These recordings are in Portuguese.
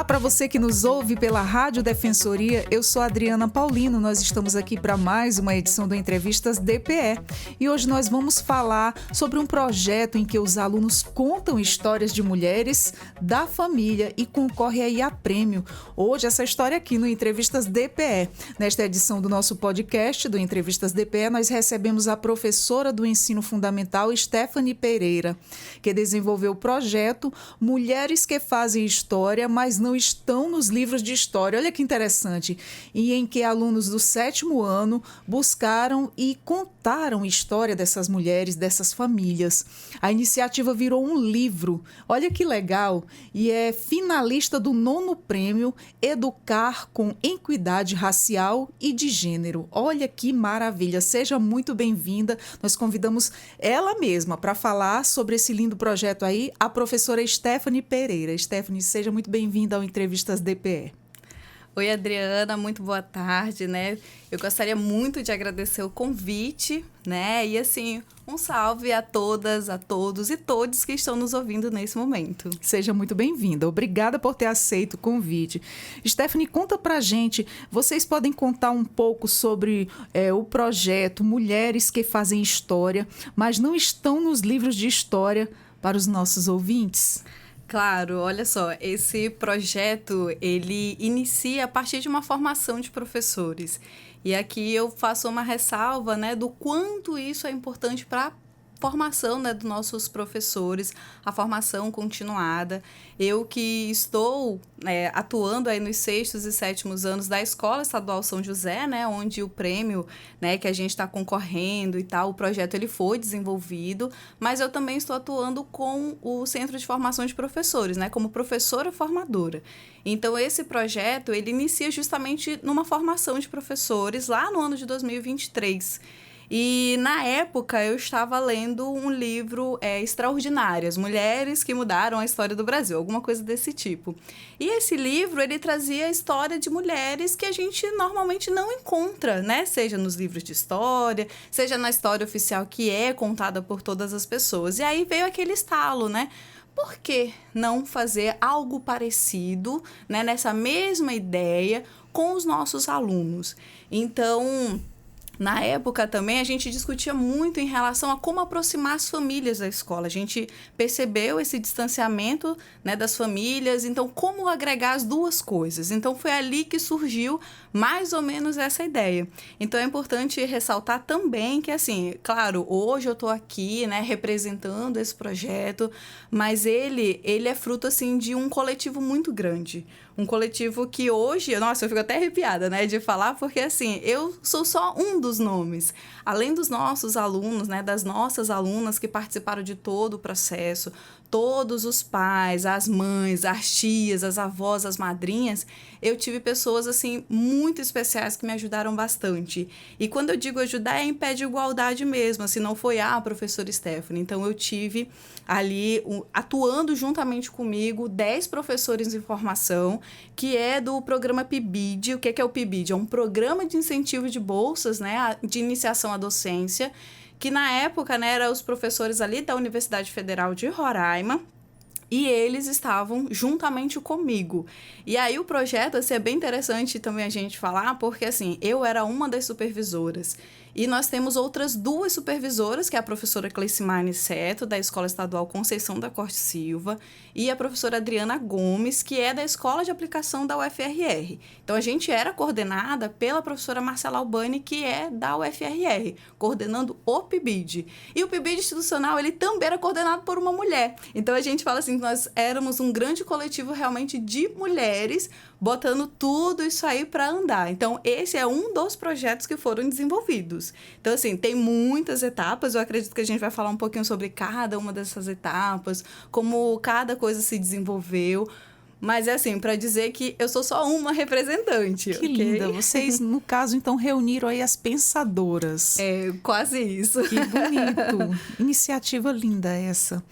Olá para você que nos ouve pela Rádio Defensoria, eu sou Adriana Paulino, nós estamos aqui para mais uma edição do Entrevistas DPE e hoje nós vamos falar sobre um projeto em que os alunos contam histórias de mulheres da família e concorrem aí a prêmio. Hoje essa história aqui no Entrevistas DPE. Nesta edição do nosso podcast do Entrevistas DPE, nós recebemos a professora do ensino fundamental Stephanie Pereira, que desenvolveu o projeto Mulheres que Fazem História, mas não estão nos livros de história. Olha que interessante. E em que alunos do 7º ano buscaram e contaram a história dessas mulheres, dessas famílias. A iniciativa virou um livro. Olha que legal. E é finalista do 9º prêmio Educar com Equidade Racial e de Gênero. Olha que maravilha. Seja muito bem-vinda. Nós convidamos ela mesma para falar sobre esse lindo projeto aí, a professora Stephanie Pereira. Stephanie, seja muito bem-vinda ao Entrevistas DPE. Oi, Adriana, muito boa tarde, né? Eu gostaria muito de agradecer o convite, né? E assim, um salve a todas, a todos e todos que estão nos ouvindo nesse momento. Seja muito bem-vinda. Obrigada por ter aceito o convite. Stephanie, conta pra gente, vocês podem contar um pouco sobre o projeto Mulheres que Fazem História, mas não estão nos livros de história para os nossos ouvintes? Claro, olha só, esse projeto, ele inicia a partir de uma formação de professores. E aqui eu faço uma ressalva, né, do quanto isso é importante para a formação, né, dos nossos professores, a formação continuada. Eu que estou atuando aí nos 6º e 7º anos da Escola Estadual São José, né, onde o prêmio, né, que a gente está concorrendo e tal, o projeto ele foi desenvolvido, mas eu também estou atuando com o Centro de Formação de Professores, né, como professora formadora. Então, esse projeto, ele inicia justamente numa formação de professores lá no ano de 2023. E, na época, eu estava lendo um livro Extraordinárias, Mulheres que Mudaram a História do Brasil, alguma coisa desse tipo. E esse livro, ele trazia a história de mulheres que a gente normalmente não encontra, né? Seja nos livros de história, seja na história oficial que é contada por todas as pessoas. E aí veio aquele estalo, né? Por que não fazer algo parecido, né, nessa mesma ideia com os nossos alunos? Então, na época também a gente discutia muito em relação a como aproximar as famílias da escola. A gente percebeu esse distanciamento, né, das famílias, então como agregar as duas coisas. Então foi ali que surgiu mais ou menos essa ideia. Então é importante ressaltar também que, assim, claro, hoje eu estou aqui, né, representando esse projeto, mas ele é fruto, assim, de um coletivo muito grande. Um coletivo que hoje, nossa, eu fico até arrepiada, né, de falar, porque, assim, eu sou só um dos nomes. Além dos nossos alunos, né, das nossas alunas que participaram de todo o processo, todos os pais, as mães, as tias, as avós, as madrinhas, eu tive pessoas, assim, muito especiais que me ajudaram bastante. E quando eu digo ajudar, é em pé de igualdade mesmo, assim, não foi a professora Stephanie. Então, eu tive ali, atuando juntamente comigo, 10 professores em formação, que é do programa PIBID. O que é o PIBID? É um programa de incentivo de bolsas, né, de iniciação à docência, que na época, né, eram os professores ali da Universidade Federal de Roraima, e eles estavam juntamente comigo. E aí o projeto, assim, é bem interessante também a gente falar, porque, assim, eu era uma das supervisoras. E nós temos outras 2 supervisoras, que é a professora Cleicimane Seto, da Escola Estadual Conceição da Corte Silva, e a professora Adriana Gomes, que é da Escola de Aplicação da UFRR. Então, a gente era coordenada pela professora Marcela Albani, que é da UFRR, coordenando o PIBID. E o PIBID institucional, ele também era coordenado por uma mulher. Então, a gente fala assim, que nós éramos um grande coletivo realmente de mulheres, botando tudo isso aí para andar. Então, esse é um dos projetos que foram desenvolvidos. Então, assim, tem muitas etapas. Eu acredito que a gente vai falar um pouquinho sobre cada uma dessas etapas, como cada coisa se desenvolveu. Mas é assim, para dizer que eu sou só uma representante. Que linda. Vocês, no caso, então, reuniram aí as pensadoras. É, quase isso. Que bonito. Iniciativa linda essa.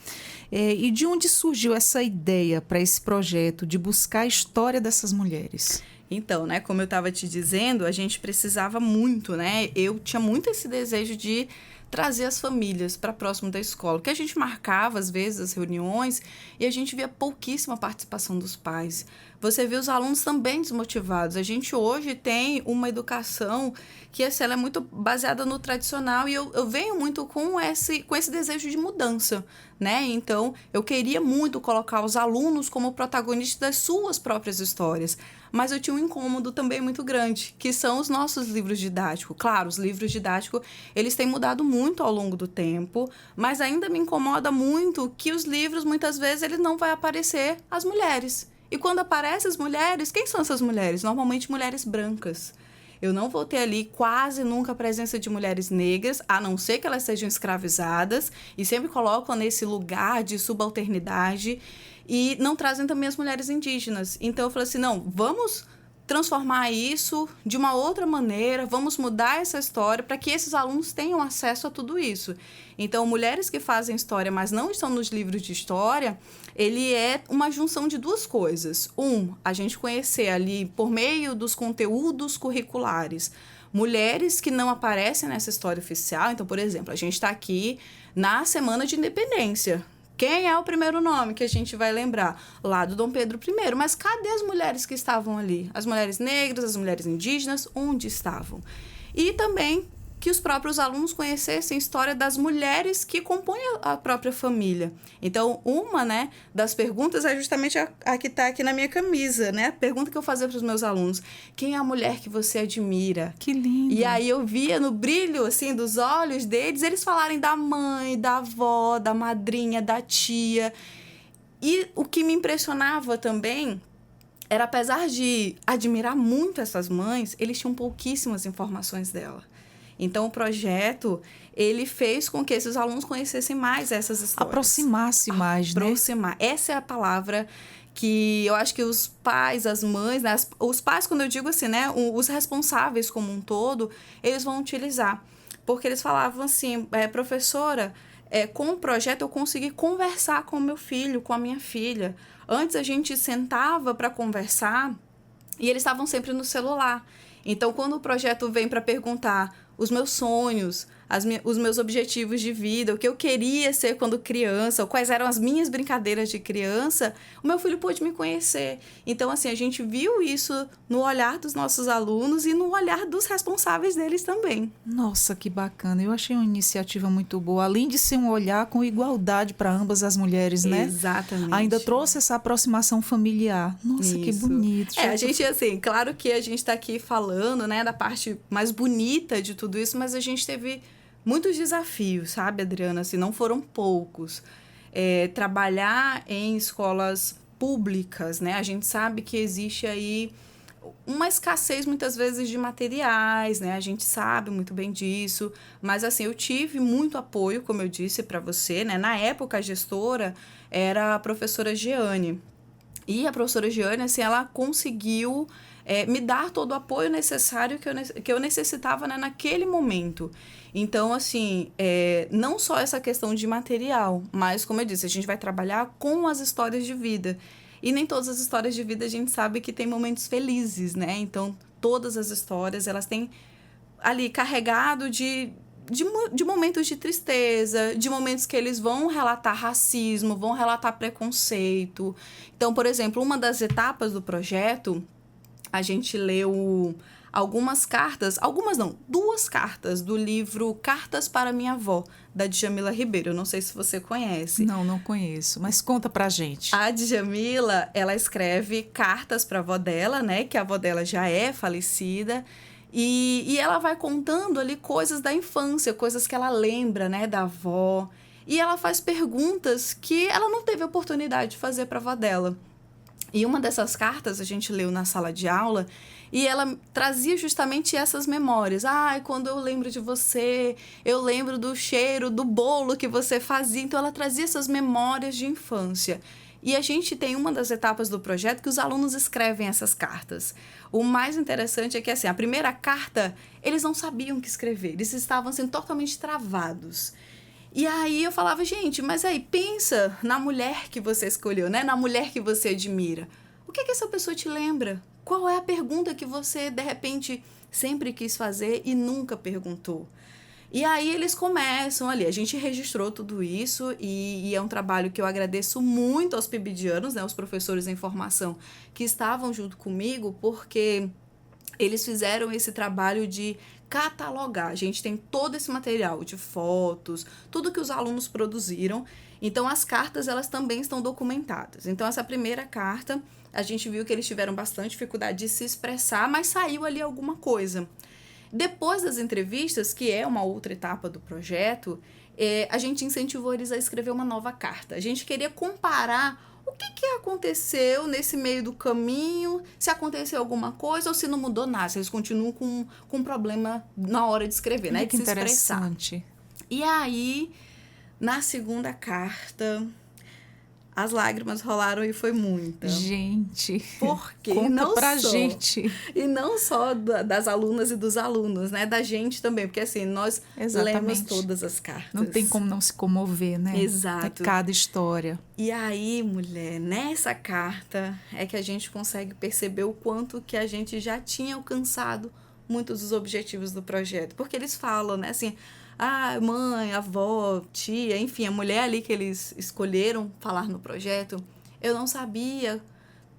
E de onde surgiu essa ideia para esse projeto de buscar a história dessas mulheres? Então, né, como eu estava te dizendo, a gente precisava muito, né? Eu tinha muito esse desejo de trazer as famílias para próximo da escola. Porque a gente marcava, às vezes, as reuniões e a gente via pouquíssima participação dos pais. Você vê os alunos também desmotivados. A gente hoje tem uma educação que assim, ela é muito baseada no tradicional e eu venho muito com esse desejo de mudança, né? Então, eu queria muito colocar os alunos como protagonistas das suas próprias histórias. Mas eu tinha um incômodo também muito grande, que são os nossos livros didáticos. Claro, os livros didáticos, eles têm mudado muito ao longo do tempo, mas ainda me incomoda muito que os livros, muitas vezes, eles não vai aparecer as mulheres. E quando aparecem as mulheres, quem são essas mulheres? Normalmente mulheres brancas. Eu não vou ter ali quase nunca a presença de mulheres negras, a não ser que elas sejam escravizadas, e sempre colocam nesse lugar de subalternidade, e não trazem também as mulheres indígenas. Então eu falei assim, não, vamos transformar isso de uma outra maneira, vamos mudar essa história para que esses alunos tenham acesso a tudo isso. Então, Mulheres que Fazem História, mas não estão nos livros de história, ele é uma junção de duas coisas. A gente conhecer ali, por meio dos conteúdos curriculares, mulheres que não aparecem nessa história oficial. Então, por exemplo, a gente está aqui na Semana de Independência. Quem é o primeiro nome que a gente vai lembrar? Lá do Dom Pedro I. Mas cadê as mulheres que estavam ali? As mulheres negras, as mulheres indígenas, onde estavam? E também que os próprios alunos conhecessem a história das mulheres que compõem a própria família. Então, uma, né, das perguntas é justamente a que está aqui na minha camisa, né? A pergunta que eu fazia para os meus alunos: quem é a mulher que você admira? Que lindo! E aí eu via no brilho, assim, dos olhos deles, eles falarem da mãe, da avó, da madrinha, da tia. E o que me impressionava também era, apesar de admirar muito essas mães, eles tinham pouquíssimas informações dela. Então, o projeto, ele fez com que esses alunos conhecessem mais essas histórias. Aproximasse mais, né? Aproximar. Essa é a palavra que eu acho que os pais, as mães, né? Os pais, quando eu digo assim, né? Os responsáveis como um todo, eles vão utilizar. Porque eles falavam assim, professora, com o projeto eu consegui conversar com o meu filho, com a minha filha. Antes a gente sentava para conversar e eles estavam sempre no celular. Então, quando o projeto vem para perguntar os meus sonhos, os meus objetivos de vida, o que eu queria ser quando criança, ou quais eram as minhas brincadeiras de criança, o meu filho pôde me conhecer. Então, assim, a gente viu isso no olhar dos nossos alunos e no olhar dos responsáveis deles também. Nossa, que bacana. Eu achei uma iniciativa muito boa. Além de ser um olhar com igualdade para ambas as mulheres, né? Exatamente. Ainda trouxe essa aproximação familiar. Nossa, isso. Que bonito. A gente, assim, claro que a gente está aqui falando, né, da parte mais bonita de tudo isso, mas a gente teve muitos desafios, sabe, Adriana? Assim, não foram poucos. Trabalhar em escolas públicas, né? A gente sabe que existe aí uma escassez, muitas vezes, de materiais, né? A gente sabe muito bem disso. Mas, assim, eu tive muito apoio, como eu disse para você, né? Na época, a gestora era a professora Jeane. E a professora Jeane, assim, ela conseguiu me dar todo o apoio necessário que eu necessitava, né, naquele momento. Então, assim, não só essa questão de material, mas, como eu disse, a gente vai trabalhar com as histórias de vida. E nem todas as histórias de vida a gente sabe que tem momentos felizes, né? Então, todas as histórias, elas têm ali carregado de momentos de tristeza, de momentos que eles vão relatar racismo, vão relatar preconceito. Então, por exemplo, uma das etapas do projeto, a gente leu algumas cartas, duas cartas do livro Cartas para Minha Avó, da Djamila Ribeiro. Eu não sei se você conhece. Não conheço, mas conta pra gente. A Djamila, ela escreve cartas para a avó dela, né, que a avó dela já é falecida, e ela vai contando ali coisas da infância, coisas que ela lembra, né, da avó, e ela faz perguntas que ela não teve oportunidade de fazer para a avó dela. E uma dessas cartas a gente leu na sala de aula e ela trazia justamente essas memórias. Quando eu lembro de você, eu lembro do cheiro do bolo que você fazia. Então, ela trazia essas memórias de infância. E a gente tem uma das etapas do projeto que os alunos escrevem essas cartas. O mais interessante é que, assim, a primeira carta, eles não sabiam o que escrever. Eles estavam, assim, totalmente travados. E aí eu falava, gente, mas aí pensa na mulher que você escolheu, né? Na mulher que você admira. O que essa pessoa te lembra? Qual é a pergunta que você, de repente, sempre quis fazer e nunca perguntou? E aí eles começam ali, a gente registrou tudo isso e é um trabalho que eu agradeço muito aos PIBidianos, né, os professores em formação que estavam junto comigo, porque eles fizeram esse trabalho de catalogar. A gente tem todo esse material de fotos, tudo que os alunos produziram. Então, as cartas, elas também estão documentadas. Então, essa primeira carta, a gente viu que eles tiveram bastante dificuldade de se expressar, mas saiu ali alguma coisa. Depois das entrevistas, que é uma outra etapa do projeto, a gente incentivou eles a escrever uma nova carta. A gente queria comparar o que aconteceu nesse meio do caminho, se aconteceu alguma coisa ou se não mudou nada, se eles continuam com um problema na hora de escrever, né? Que de se expressar. interessante. E aí, na segunda carta, as lágrimas rolaram e foi muita. Gente, porque conta não pra só, gente. E não só das alunas e dos alunos, né? Da gente também, porque assim, nós lemos todas as cartas. Não tem como não se comover, né? Exato. É cada história. E aí, mulher, nessa carta é que a gente consegue perceber o quanto que a gente já tinha alcançado muitos dos objetivos do projeto. Porque eles falam, né? Assim, mãe, avó, tia, enfim, a mulher ali que eles escolheram falar no projeto, eu não sabia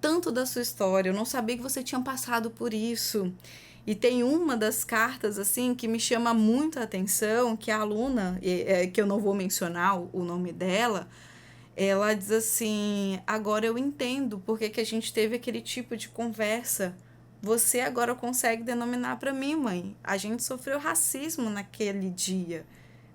tanto da sua história, eu não sabia que você tinha passado por isso. E tem uma das cartas, assim, que me chama muito a atenção, que a aluna, que eu não vou mencionar o nome dela, ela diz assim, agora eu entendo porque que a gente teve aquele tipo de conversa. Você agora consegue denominar para mim, mãe. A gente sofreu racismo naquele dia.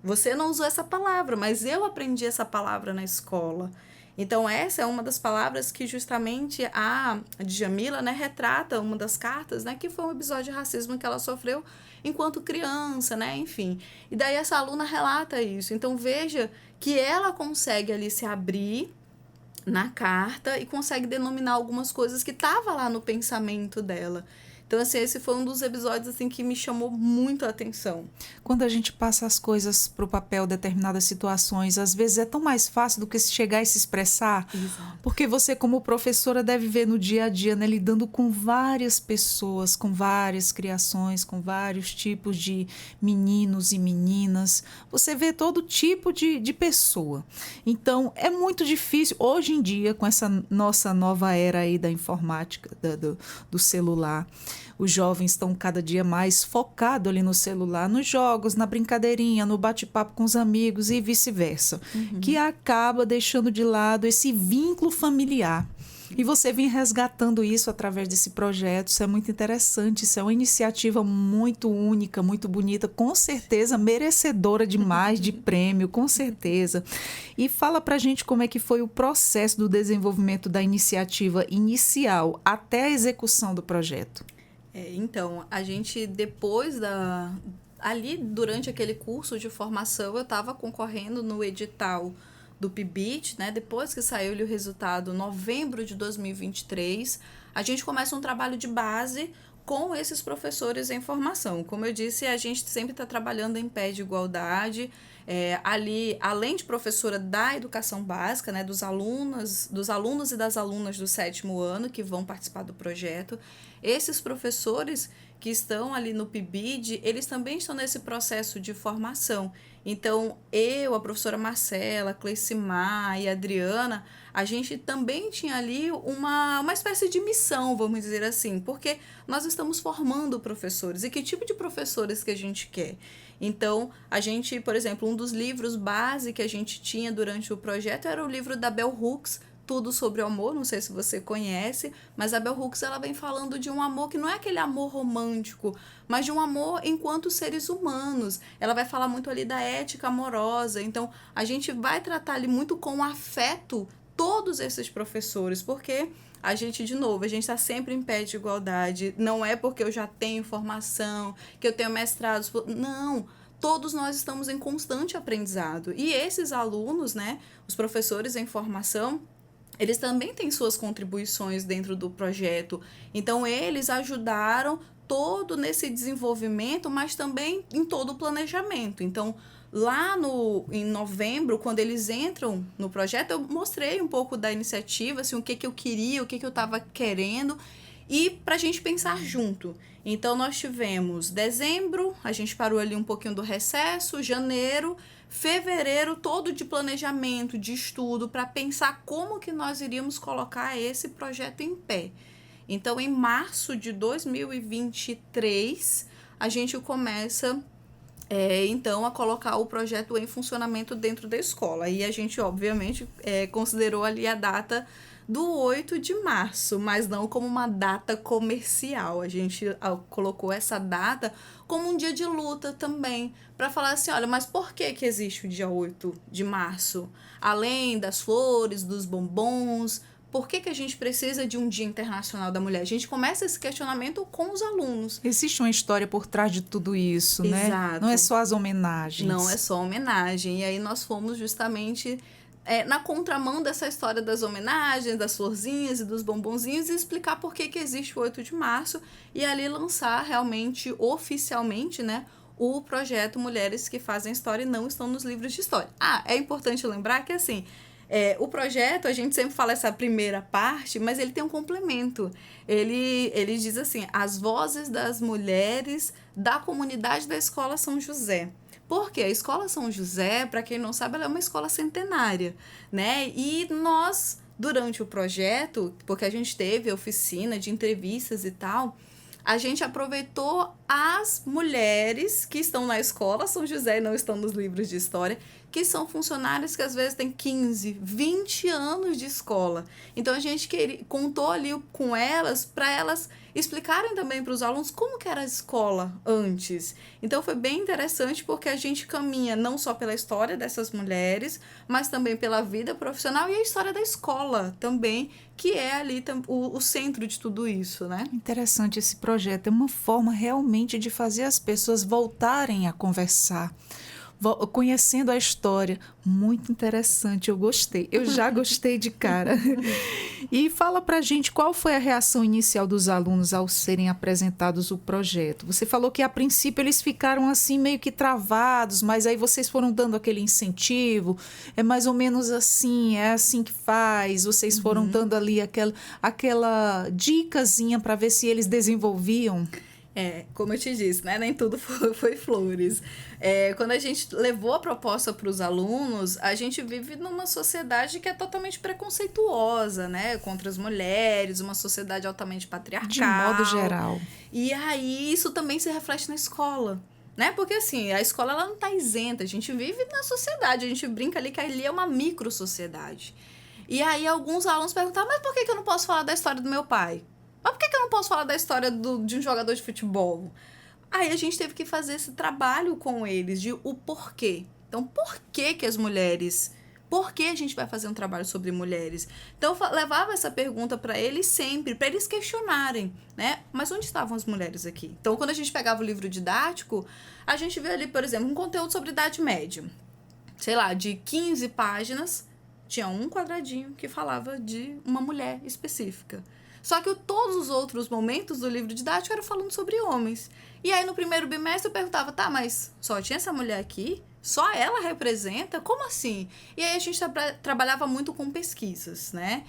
Você não usou essa palavra, mas eu aprendi essa palavra na escola. Então, essa é uma das palavras que justamente a Djamila, né, retrata uma das cartas, né, que foi um episódio de racismo que ela sofreu enquanto criança, né, enfim. E daí essa aluna relata isso. Então, veja que ela consegue ali se abrir na carta e consegue denominar algumas coisas que estavam lá no pensamento dela. Então, assim, esse foi um dos episódios assim, que me chamou muito a atenção. Quando a gente passa as coisas para o papel, determinadas situações, às vezes é tão mais fácil do que se chegar e se expressar. Exato. Porque você, como professora, deve ver no dia a dia, né, lidando com várias pessoas, com várias criações, com vários tipos de meninos e meninas. Você vê todo tipo de pessoa. Então, é muito difícil, hoje em dia, com essa nossa nova era aí da informática, do celular, os jovens estão cada dia mais focados ali no celular, nos jogos, na brincadeirinha, no bate-papo com os amigos e vice-versa, que acaba deixando de lado esse vínculo familiar. E você vem resgatando isso através desse projeto, isso é muito interessante, isso é uma iniciativa muito única, muito bonita, com certeza merecedora demais de prêmio, com certeza. E fala pra gente como é que foi o processo do desenvolvimento da iniciativa inicial até a execução do projeto. Então, a gente depois ali durante aquele curso de formação, eu estava concorrendo no edital do PIBID, né? Depois que saiu o resultado, novembro de 2023, a gente começa um trabalho de base com esses professores em formação. Como eu disse, a gente sempre está trabalhando em pé de igualdade. Ali, além de professora da educação básica, né, dos alunos e das alunas do 7º ano que vão participar do projeto, esses professores que estão ali no PIBID, eles também estão nesse processo de formação. Então, a professora Marcela, Cleicimar e a Adriana, a gente também tinha ali uma espécie de missão, vamos dizer assim, porque nós estamos formando professores. E que tipo de professores que a gente quer? Então, a gente, por exemplo, um dos livros base que a gente tinha durante o projeto era o livro da Bell Hooks, Tudo sobre o Amor, não sei se você conhece, mas a Bell Hooks ela vem falando de um amor que não é aquele amor romântico, mas de um amor enquanto seres humanos. Ela vai falar muito ali da ética amorosa, então a gente vai tratar ali muito com afeto todos esses professores, porque a gente, de novo, a gente está sempre em pé de igualdade, não é porque eu já tenho formação, que eu tenho mestrados, não. Todos nós estamos em constante aprendizado. E esses alunos, né, os professores em formação, eles também têm suas contribuições dentro do projeto. Então, eles ajudaram todo nesse desenvolvimento, mas também em todo o planejamento. Então, lá em novembro, quando eles entram no projeto, eu mostrei um pouco da iniciativa, assim, o que eu queria, o que eu estava querendo. e para a gente pensar junto. Então, nós tivemos dezembro, a gente parou ali um pouquinho do recesso, janeiro, fevereiro, todo de planejamento, de estudo, para pensar como que nós iríamos colocar esse projeto em pé. Então, em março de 2023, a gente começa, então, a colocar o projeto em funcionamento dentro da escola. E a gente, obviamente, considerou ali a data do 8 de março, mas não como uma data comercial. A gente colocou essa data como um dia de luta também, para falar assim, olha, mas por que existe o dia 8 de março? Além das flores, dos bombons, por que a gente precisa de um Dia Internacional da Mulher? A gente começa esse questionamento com os alunos. Existe uma história por trás de tudo isso, né? Exato. Não é só as homenagens. Não é só homenagem. E aí nós fomos justamente na contramão dessa história das homenagens, das florzinhas e dos bombonzinhos, e explicar por que existe o 8 de março e ali lançar realmente, oficialmente, né, o projeto Mulheres que Fazem História e Não Estão nos Livros de História. É importante lembrar que, assim, o projeto, a gente sempre fala essa primeira parte, mas ele tem um complemento. Ele diz assim, as vozes das mulheres da comunidade da Escola São José. Porque a Escola São José, para quem não sabe, ela é uma escola centenária, né? E nós, durante o projeto, porque a gente teve oficina de entrevistas e tal, a gente aproveitou as mulheres que estão na Escola São José e não estão nos livros de história, que são funcionárias que às vezes têm 15, 20 anos de escola. Então a gente contou ali com elas para elas explicarem também para os alunos como que era a escola antes. Então foi bem interessante porque a gente caminha não só pela história dessas mulheres, mas também pela vida profissional e a história da escola também, que é ali o centro de tudo isso, né? Interessante esse projeto. É uma forma realmente de fazer as pessoas voltarem a conversar, conhecendo a história. Muito interessante, eu gostei. Eu já gostei de cara. E fala pra gente qual foi a reação inicial dos alunos ao serem apresentados o projeto. Você falou que a princípio eles ficaram assim meio que travados, mas aí vocês foram dando aquele incentivo, é mais ou menos assim, é assim que faz, vocês foram dando ali aquela dicasinha para ver se eles desenvolviam. Como eu te disse, né? Nem tudo foi flores. Quando a gente levou a proposta para os alunos, a gente vive numa sociedade que é totalmente preconceituosa, né? Contra as mulheres, uma sociedade altamente patriarcal. De modo geral. E aí isso também se reflete na escola, né? Porque assim, a escola ela não está isenta, a gente vive na sociedade, a gente brinca ali que ali é uma micro-sociedade. E aí alguns alunos perguntavam, mas por que eu não posso falar da história do meu pai? Mas por que eu não posso falar da história de um jogador de futebol? Aí a gente teve que fazer esse trabalho com eles, de o porquê. Então, por que as mulheres... Por que a gente vai fazer um trabalho sobre mulheres? Então, eu levava essa pergunta para eles sempre, para eles questionarem, né? Mas onde estavam as mulheres aqui? Então, quando a gente pegava o livro didático, a gente vê ali, por exemplo, um conteúdo sobre Idade Média. Sei lá, de 15 páginas, tinha um quadradinho que falava de uma mulher específica. Só que todos os outros momentos do livro didático eram falando sobre homens. E aí, no primeiro bimestre, eu perguntava, tá, mas só tinha essa mulher aqui? Só ela representa? Como assim? E aí, a gente trabalhava muito com pesquisas, né?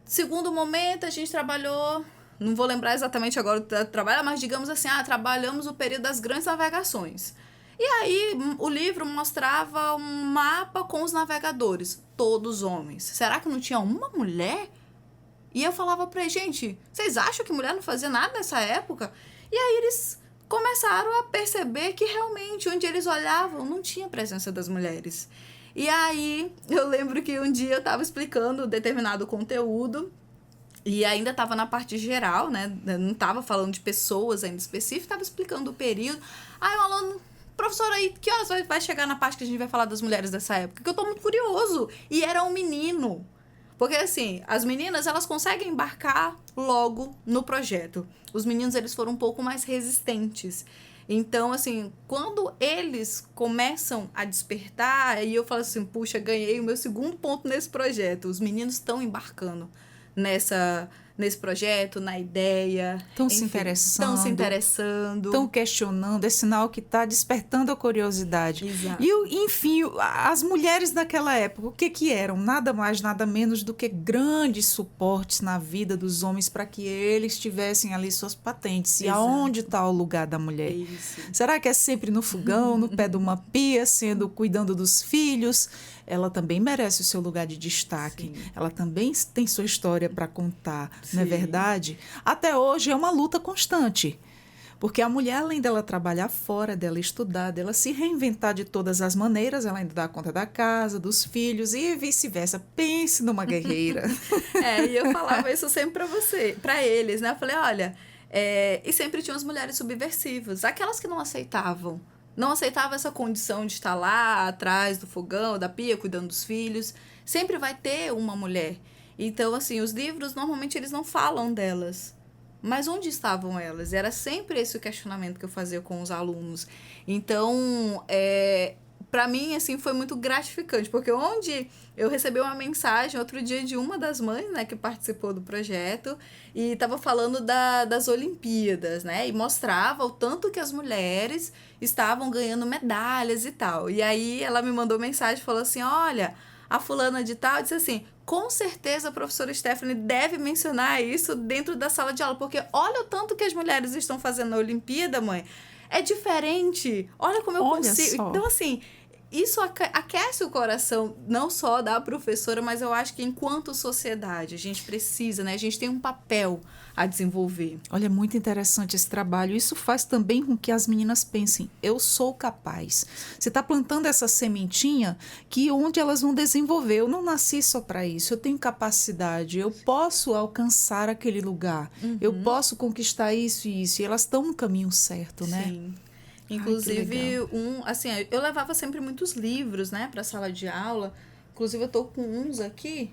Segundo momento, a gente trabalhou... Não vou lembrar exatamente agora o trabalho, mas digamos assim, trabalhamos o período das grandes navegações. E aí, o livro mostrava um mapa com os navegadores, todos homens. Será que não tinha uma mulher? E eu falava pra eles, gente, vocês acham que mulher não fazia nada nessa época? E aí eles começaram a perceber que realmente, onde eles olhavam, não tinha presença das mulheres. E aí, eu lembro que um dia eu estava explicando determinado conteúdo, e ainda estava na parte geral, né? Eu não estava falando de pessoas ainda específicas, estava explicando o período. Aí o aluno, professor, aí, que horas vai chegar na parte que a gente vai falar das mulheres dessa época? Que eu tô muito curioso. E era um menino. Porque, assim, as meninas, elas conseguem embarcar logo no projeto. Os meninos, eles foram um pouco mais resistentes. Então, assim, quando eles começam a despertar, aí eu falo assim, puxa, ganhei o meu segundo ponto nesse projeto. Os meninos estão embarcando nesse projeto, na ideia. Estão se interessando. Estão se interessando. Estão questionando. É sinal que está despertando a curiosidade. Exato. E, enfim, as mulheres daquela época, o que eram? Nada mais, nada menos do que grandes suportes na vida dos homens para que eles tivessem ali suas patentes. E Exato. Aonde está o lugar da mulher? Isso. Será que é sempre no fogão, no pé de uma pia, cuidando dos filhos? Ela também merece o seu lugar de destaque. Sim. Ela também tem sua história para contar, não é Sim. verdade? Até hoje é uma luta constante. Porque a mulher, além dela trabalhar fora, dela estudar, dela se reinventar de todas as maneiras, ela ainda dá conta da casa, dos filhos e vice-versa. Pense numa guerreira. E eu falava isso sempre para eles, né? Eu falei, olha, e sempre tinham as mulheres subversivas, aquelas que não aceitavam essa condição de estar lá atrás do fogão, da pia, cuidando dos filhos. Sempre vai ter uma mulher. Então, assim, os livros, normalmente, eles não falam delas. Mas onde estavam elas? Era sempre esse o questionamento que eu fazia com os alunos. Então, para mim, assim, foi muito gratificante, porque onde eu recebi uma mensagem outro dia de uma das mães, né, que participou do projeto, e estava falando das Olimpíadas, né, e mostrava o tanto que as mulheres estavam ganhando medalhas e tal. E aí ela me mandou mensagem e falou assim, olha, a fulana de tal disse assim, com certeza a professora Stephanie deve mencionar isso dentro da sala de aula, porque olha o tanto que as mulheres estão fazendo na Olimpíada, mãe. É diferente. Olha como eu consigo. Só. Então, assim, isso aquece o coração, não só da professora, mas eu acho que enquanto sociedade, a gente precisa, né? A gente tem um papel a desenvolver. Olha, é muito interessante esse trabalho. Isso faz também com que as meninas pensem, eu sou capaz. Você está plantando essa sementinha que onde elas vão desenvolver. Eu não nasci só para isso, eu tenho capacidade, eu posso alcançar aquele lugar, eu posso conquistar isso e isso. E elas estão no caminho certo, né? Sim. Inclusive, eu levava sempre muitos livros, né, para a sala de aula. Inclusive, eu tô com uns aqui,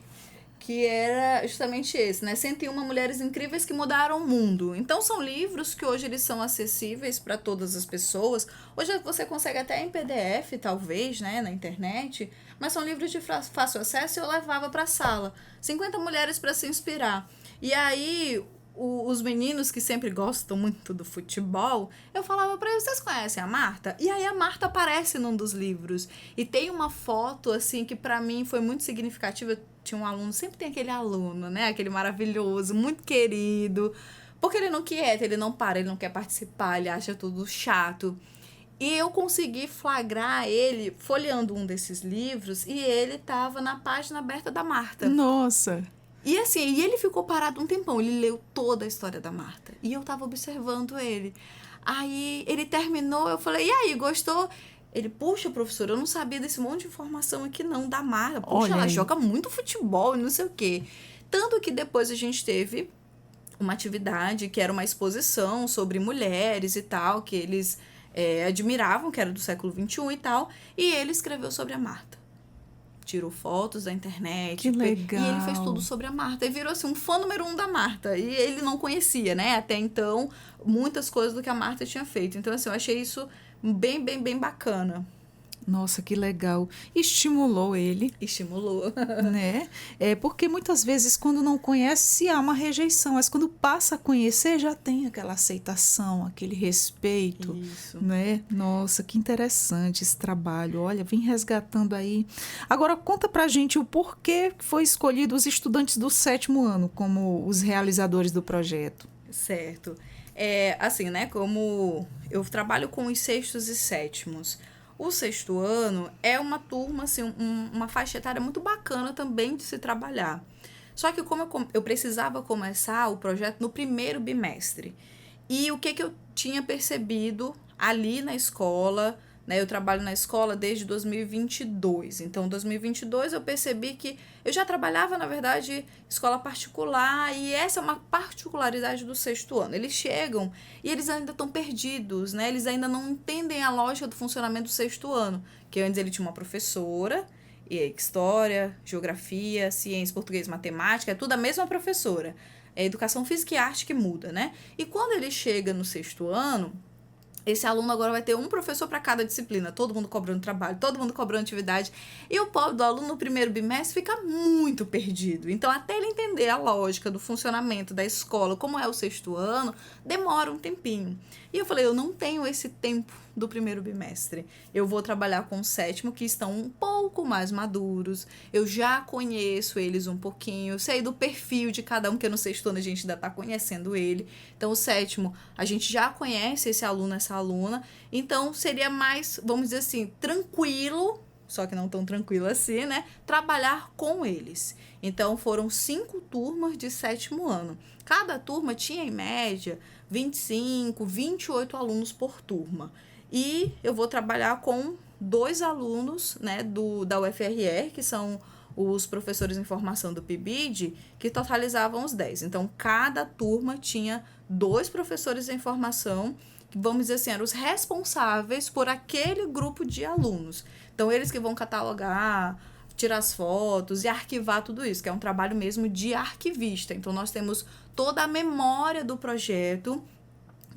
que era justamente esse, né? 101 Mulheres Incríveis que Mudaram o Mundo. Então, são livros que hoje eles são acessíveis para todas as pessoas. Hoje você consegue até em PDF, talvez, né, na internet, mas são livros de fácil acesso e eu levava para a sala. 50 mulheres para se inspirar. E aí, os meninos que sempre gostam muito do futebol, eu falava pra eles, vocês conhecem a Marta? E aí a Marta aparece num dos livros. E tem uma foto, assim, que pra mim foi muito significativa. Tinha um aluno, sempre tem aquele aluno, né? Aquele maravilhoso, muito querido. Porque ele não quieta, ele não para, ele não quer participar, ele acha tudo chato. E eu consegui flagrar ele folheando um desses livros e ele tava na página aberta da Marta. Nossa! E assim, ele ficou parado um tempão, ele leu toda a história da Marta. E eu tava observando ele. Aí ele terminou, eu falei, e aí, gostou? Ele, puxa, professora, eu não sabia desse monte de informação aqui não, da Marta. Puxa, ela joga muito futebol e não sei o quê. Tanto que depois a gente teve uma atividade que era uma exposição sobre mulheres e tal, que eles admiravam, que era do século XXI e tal. E ele escreveu sobre a Marta. Tirou fotos da internet. Que legal. E ele fez tudo sobre a Marta. E virou assim, um fã número 1 da Marta. E ele não conhecia, né? Até então, muitas coisas do que a Marta tinha feito. Então, assim, eu achei isso bem, bem, bem bacana. Nossa, que legal. Estimulou ele. Estimulou. Né? Porque muitas vezes, quando não conhece, há uma rejeição. Mas quando passa a conhecer, já tem aquela aceitação, aquele respeito. Isso. Né? Nossa, que interessante esse trabalho. Olha, vem resgatando aí. Agora, conta pra gente o porquê foi escolhido os estudantes do 7º ano como os realizadores do projeto. Certo. Assim, né? Como eu trabalho com os 6º e 7º, o 6º ano é uma turma, assim, uma faixa etária muito bacana também de se trabalhar. Só que como eu precisava começar o projeto no primeiro bimestre. E o que eu tinha percebido ali na escola, né? Eu trabalho na escola desde 2022. Então, em 2022 eu percebi que eu já trabalhava, na verdade, escola particular, e essa é uma particularidade do 6º ano. Eles chegam e eles ainda estão perdidos, né? Eles ainda não entendem a lógica do funcionamento do 6º ano, que antes ele tinha uma professora, e história, geografia, ciência, português, matemática, é tudo a mesma professora. É educação física e arte que muda, né? E quando ele chega no 6º ano, esse aluno agora vai ter um professor para cada disciplina, todo mundo cobrando trabalho, todo mundo cobrando atividade, e o pobre do aluno no primeiro bimestre fica muito perdido. Então, até ele entender a lógica do funcionamento da escola, como é o sexto ano, demora um tempinho. E eu falei, eu não tenho esse tempo do primeiro bimestre. Eu vou trabalhar com o sétimo, que estão um pouco mais maduros, eu já conheço eles um pouquinho, sei do perfil de cada um, porque no sexto ano a gente ainda está conhecendo ele. Então, o sétimo, a gente já conhece esse aluno, essa aluna, então seria mais, vamos dizer assim, tranquilo, só que não tão tranquilo assim, né? Trabalhar com eles. Então, foram 5 turmas de sétimo ano. Cada turma tinha, em média, 25, 28 alunos por turma. E eu vou trabalhar com 2 alunos, né, da UFRR, que são os professores em formação do PIBID, que totalizavam os 10. Então, cada turma tinha 2 professores em formação, que, vamos dizer assim, eram os responsáveis por aquele grupo de alunos. Então, eles que vão catalogar, tirar as fotos e arquivar tudo isso, que é um trabalho mesmo de arquivista. Então, nós temos toda a memória do projeto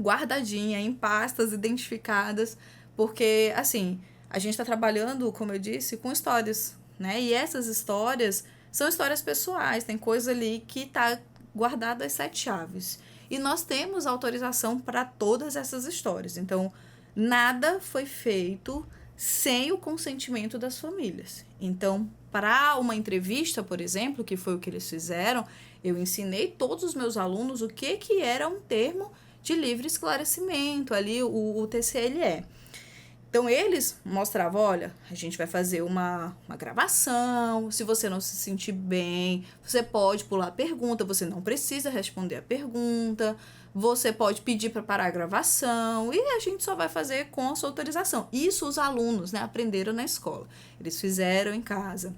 guardadinha em pastas identificadas, porque, assim, a gente está trabalhando, como eu disse, com histórias, né? E essas histórias são histórias pessoais, tem coisa ali que está guardada às 7 chaves. E nós temos autorização para todas essas histórias. Então, nada foi feito sem o consentimento das famílias. Então, para uma entrevista, por exemplo, que foi o que eles fizeram, eu ensinei todos os meus alunos o que era um termo de livre esclarecimento, ali o TCLE. Então, eles mostravam, olha, a gente vai fazer uma gravação, se você não se sentir bem, você pode pular a pergunta, você não precisa responder a pergunta, você pode pedir para parar a gravação, e a gente só vai fazer com a sua autorização. Isso os alunos, né, aprenderam na escola, eles fizeram em casa.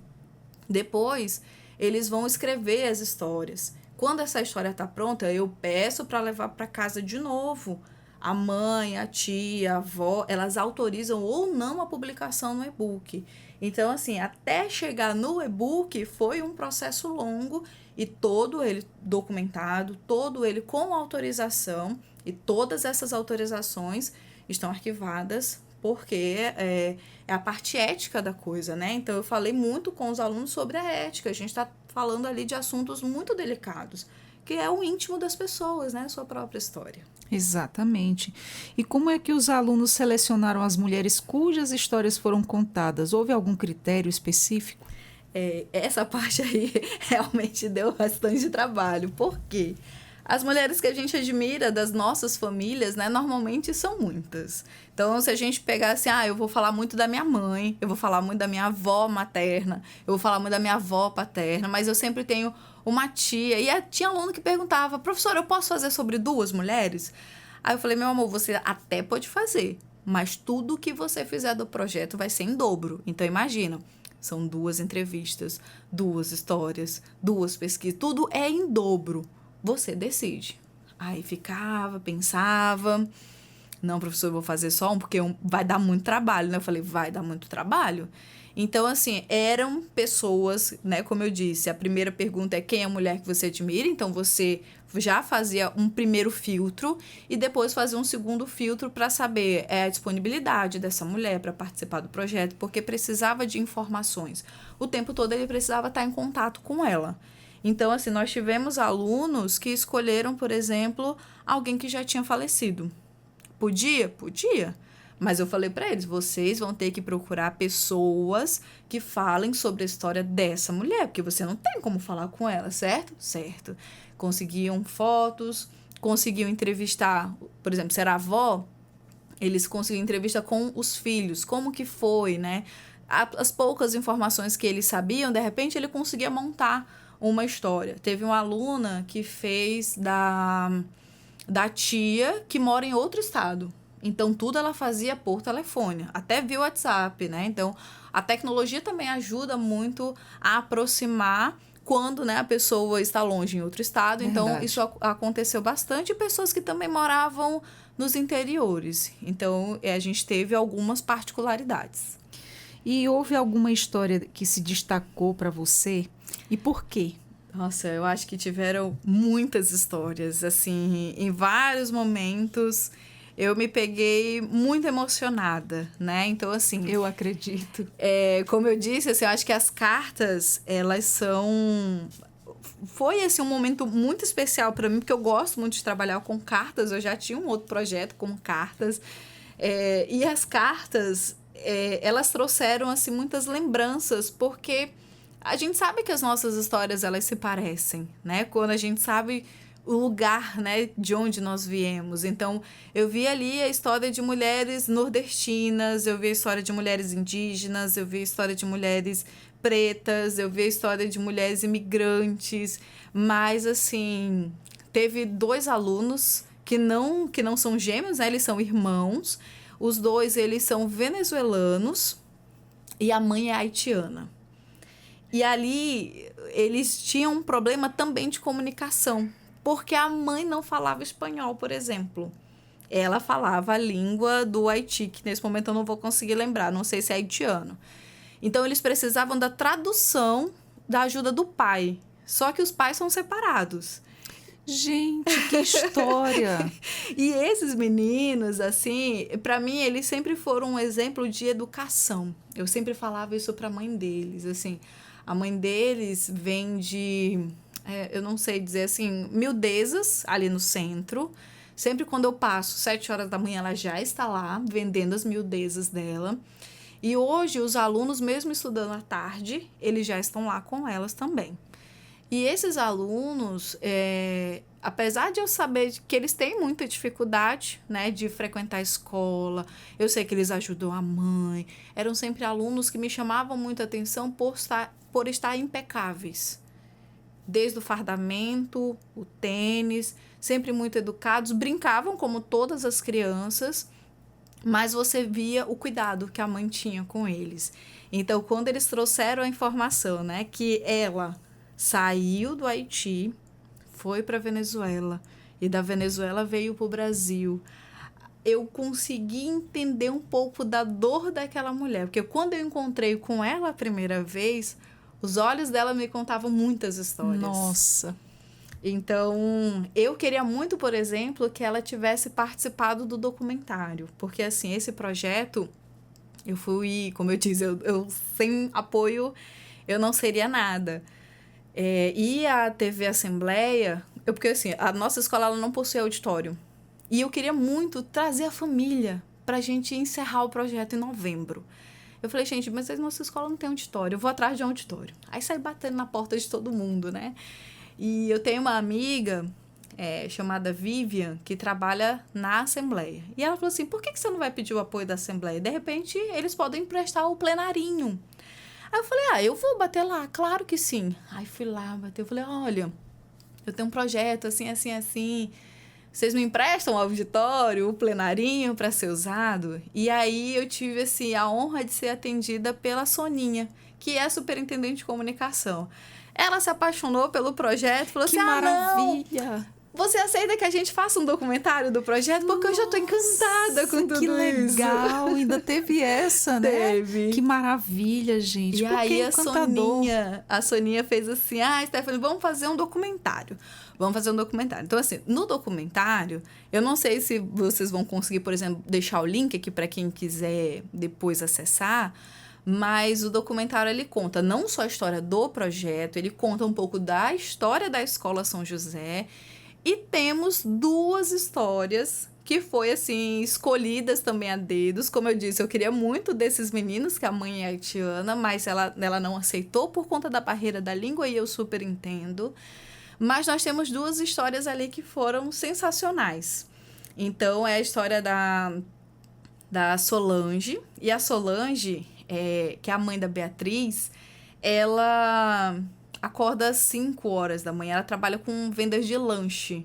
Depois, eles vão escrever as histórias. Quando essa história está pronta, eu peço para levar para casa de novo. A mãe, a tia, a avó, elas autorizam ou não a publicação no e-book. Então, assim, até chegar no e-book foi um processo longo e todo ele documentado, todo ele com autorização, e todas essas autorizações estão arquivadas porque é a parte ética da coisa, né? Então, eu falei muito com os alunos sobre a ética. A gente está falando ali de assuntos muito delicados, que é o íntimo das pessoas, né? A sua própria história. Exatamente. E como é que os alunos selecionaram as mulheres cujas histórias foram contadas? Houve algum critério específico? Essa parte aí realmente deu bastante trabalho. Por quê? As mulheres que a gente admira das nossas famílias, né, normalmente são muitas. Então, se a gente pegar assim, eu vou falar muito da minha mãe, eu vou falar muito da minha avó materna, eu vou falar muito da minha avó paterna, mas eu sempre tenho uma tia. E tinha aluno que perguntava, professora, eu posso fazer sobre 2 mulheres? Aí eu falei, meu amor, você até pode fazer, mas tudo que você fizer do projeto vai ser em dobro. Então, imagina, são 2 entrevistas, 2 histórias, 2 pesquisas, tudo é em dobro. Você decide. Aí ficava, pensava, não, professor, eu vou fazer só um, porque vai dar muito trabalho, né? Eu falei, vai dar muito trabalho? Então, assim, eram pessoas, né? Como eu disse, a primeira pergunta é quem é a mulher que você admira? Então, você já fazia um primeiro filtro e depois fazia um segundo filtro para saber a disponibilidade dessa mulher para participar do projeto, porque precisava de informações. O tempo todo ele precisava estar em contato com ela. Então, assim, nós tivemos alunos que escolheram, por exemplo, alguém que já tinha falecido. Podia? Podia. Mas eu falei para eles, vocês vão ter que procurar pessoas que falem sobre a história dessa mulher, porque você não tem como falar com ela, certo? Certo. Conseguiam fotos, conseguiam entrevistar, por exemplo, se era avó, eles conseguiam entrevista com os filhos, como que foi, né? As poucas informações que eles sabiam, de repente ele conseguia montar uma história. Teve uma aluna que fez da tia que mora em outro estado. Então, tudo ela fazia por telefone, até via WhatsApp, né? Então, a tecnologia também ajuda muito a aproximar quando, né, a pessoa está longe em outro estado. Verdade. Então, isso aconteceu bastante. E pessoas que também moravam nos interiores. Então, a gente teve algumas particularidades. E houve alguma história que se destacou para você? E por quê? Nossa, eu acho que tiveram muitas histórias, assim, em vários momentos. eu me peguei muito emocionada, né? Então, assim... Eu acredito. Como eu disse, assim, eu acho que as cartas, elas são... Foi, assim, um momento muito especial para mim, porque eu gosto muito de trabalhar com cartas. Eu já tinha um outro projeto com cartas. E as cartas, elas trouxeram, assim, muitas lembranças, porque a gente sabe que as nossas histórias, elas se parecem, né? Quando a gente sabe o lugar, né, de onde nós viemos. Então, eu vi ali a história de mulheres nordestinas, eu vi a história de mulheres indígenas, eu vi a história de mulheres pretas, eu vi a história de mulheres imigrantes, mas, assim, teve 2 alunos que não são gêmeos, né? Eles são irmãos. Os 2, eles são venezuelanos e a mãe é haitiana. E ali, eles tinham um problema também de comunicação, porque a mãe não falava espanhol, por exemplo. Ela falava a língua do Haiti, que nesse momento eu não vou conseguir lembrar, não sei se é haitiano. Então, eles precisavam da tradução da ajuda do pai. Só que os pais são separados. Gente, que história! E esses meninos, assim, para mim, eles sempre foram um exemplo de educação. Eu sempre falava isso para a mãe deles, assim. A mãe deles vem de, eu não sei dizer assim, Mildezas, ali no centro. Sempre quando eu passo, 7 horas da manhã, ela já está lá, vendendo as mildezas dela. E hoje, os alunos, mesmo estudando à tarde, eles já estão lá com elas também. E esses alunos, apesar de eu saber que eles têm muita dificuldade, né, de frequentar a escola, eu sei que eles ajudam a mãe, eram sempre alunos que me chamavam muita atenção por estar impecáveis. Desde o fardamento, o tênis, sempre muito educados, brincavam como todas as crianças, mas você via o cuidado que a mãe tinha com eles. Então, quando eles trouxeram a informação, né, que ela saiu do Haiti, foi para a Venezuela, e da Venezuela veio para o Brasil, eu consegui entender um pouco da dor daquela mulher, porque quando eu encontrei com ela a primeira vez, os olhos dela me contavam muitas histórias. Nossa! Então, eu queria muito, por exemplo, que ela tivesse participado do documentário, porque, assim, esse projeto, eu fui, como eu disse, eu sem apoio, eu não seria nada. E a TV Assembleia, porque, assim, a nossa escola ela não possui auditório, e eu queria muito trazer a família para a gente encerrar o projeto em novembro. Eu falei, gente, mas a nossa escola não tem auditório, eu vou atrás de um auditório. Aí saí batendo na porta de todo mundo, né? E eu tenho uma amiga chamada Vivian, que trabalha na Assembleia. E ela falou assim, por que você não vai pedir o apoio da Assembleia? De repente, eles podem emprestar o plenarinho. Aí eu falei, eu vou bater lá, claro que sim. Aí fui lá, bateu, eu falei, olha, eu tenho um projeto assim, assim, assim. Vocês me emprestam o auditório, o plenarinho para ser usado? E aí eu tive, assim, a honra de ser atendida pela Soninha, que é superintendente de comunicação. Ela se apaixonou pelo projeto, falou que assim, maravilha! Não, você aceita que a gente faça um documentário do projeto? Porque eu já tô encantada com tudo isso. Que legal! Ainda teve essa, né? Teve. Que maravilha, gente! E aí a Soninha fez assim, Stephanie, vamos fazer um documentário. Vamos fazer um documentário. Então, assim, no documentário, eu não sei se vocês vão conseguir, por exemplo, deixar o link aqui para quem quiser depois acessar, mas o documentário, ele conta não só a história do projeto, ele conta um pouco da história da Escola São José, e temos 2 histórias que foi, assim, escolhidas também a dedos. Como eu disse, eu queria muito desses meninos, que a mãe é haitiana, mas ela não aceitou por conta da barreira da língua, e eu super entendo. Mas nós temos 2 histórias ali que foram sensacionais. Então, é a história da Solange, e a Solange, que é a mãe da Beatriz, ela acorda às 5 horas da manhã, ela trabalha com vendas de lanche.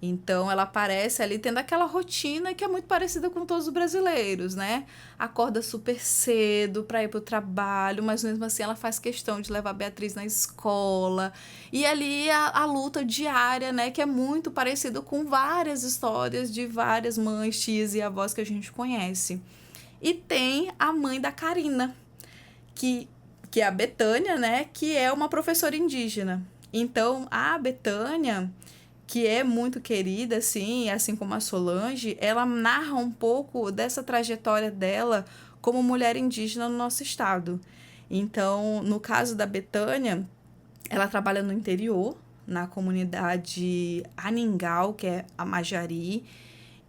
Então, ela aparece ali tendo aquela rotina que é muito parecida com todos os brasileiros, né? Acorda super cedo para ir para o trabalho, mas mesmo assim ela faz questão de levar a Beatriz na escola. E ali a luta diária, né? Que é muito parecido com várias histórias de várias mães, tias e avós que a gente conhece. E tem a mãe da Karina, que é a Betânia, né? Que é uma professora indígena. Então, a Betânia, que é muito querida, assim como a Solange, ela narra um pouco dessa trajetória dela como mulher indígena no nosso estado. Então, no caso da Betânia, ela trabalha no interior, na comunidade Aningal, que é a Majari,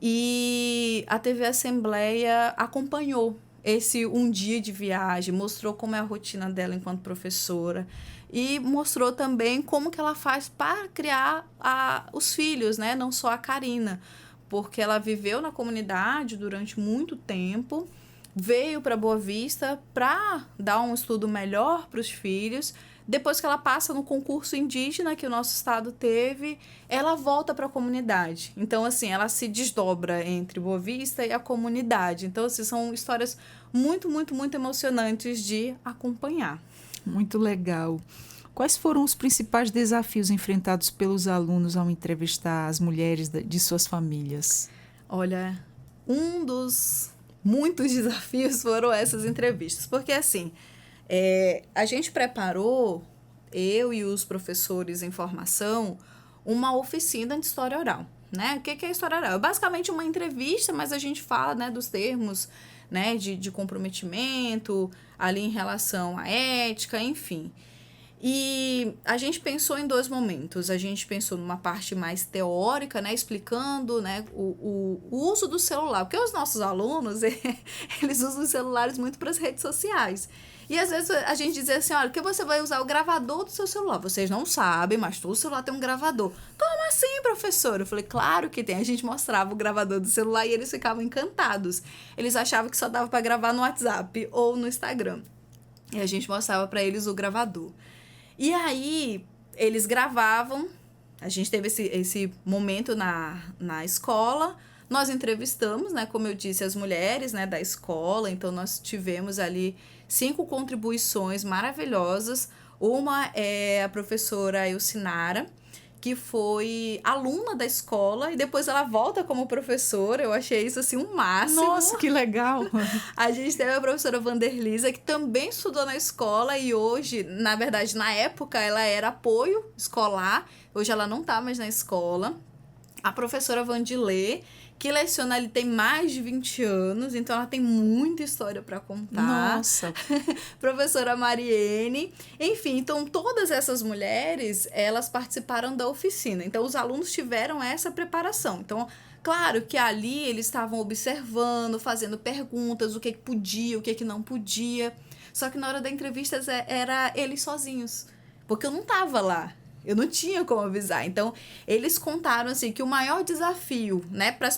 e a TV Assembleia acompanhou esse um dia de viagem, mostrou como é a rotina dela enquanto professora e mostrou também como que ela faz para criar os filhos, né? Não só a Karina, porque ela viveu na comunidade durante muito tempo, veio para Boa Vista para dar um estudo melhor para os filhos. Depois que ela passa no concurso indígena que o nosso estado teve, ela volta para a comunidade. Então, assim, ela se desdobra entre Boa Vista e a comunidade. Então, assim, são histórias muito, muito, muito emocionantes de acompanhar. Muito legal. Quais foram os principais desafios enfrentados pelos alunos ao entrevistar as mulheres de suas famílias? Olha, um dos muitos desafios foram essas entrevistas. Porque, assim, a gente preparou, eu e os professores em formação, uma oficina de história oral, né? O que é história oral? É basicamente uma entrevista, mas a gente fala, né, dos termos, né, de comprometimento, ali em relação à ética, enfim. E a gente pensou em 2 momentos. A gente pensou numa parte mais teórica, né, explicando, né, o uso do celular. Porque os nossos alunos, eles usam os celulares muito para as redes sociais. E às vezes a gente dizia assim, olha, que você vai usar o gravador do seu celular. Vocês não sabem, mas todo celular tem um gravador. Como assim, professor? Eu falei, claro que tem. A gente mostrava o gravador do celular e eles ficavam encantados. Eles achavam que só dava para gravar no WhatsApp ou no Instagram. E a gente mostrava para eles o gravador. E aí, eles gravavam, a gente teve esse momento na escola, nós entrevistamos, né, como eu disse, as mulheres, né, da escola, então nós tivemos ali 5 contribuições maravilhosas. Uma é a professora Elcinara, que foi aluna da escola e depois ela volta como professora. Eu achei isso, assim, um máximo. Nossa, que legal! A gente teve a professora Vanderlisa, que também estudou na escola e hoje, na verdade, na época, ela era apoio escolar. Hoje ela não está mais na escola. A professora Vandilê, que leciona, ele tem mais de 20 anos, então ela tem muita história para contar. Nossa! Professora Mariene. Enfim, então todas essas mulheres, elas participaram da oficina. Então os alunos tiveram essa preparação. Então, claro que ali eles estavam observando, fazendo perguntas, o que podia, o que não podia. Só que na hora da entrevista era eles sozinhos, porque eu não estava lá. Eu não tinha como avisar. Então, eles contaram assim, que o maior desafio, né, para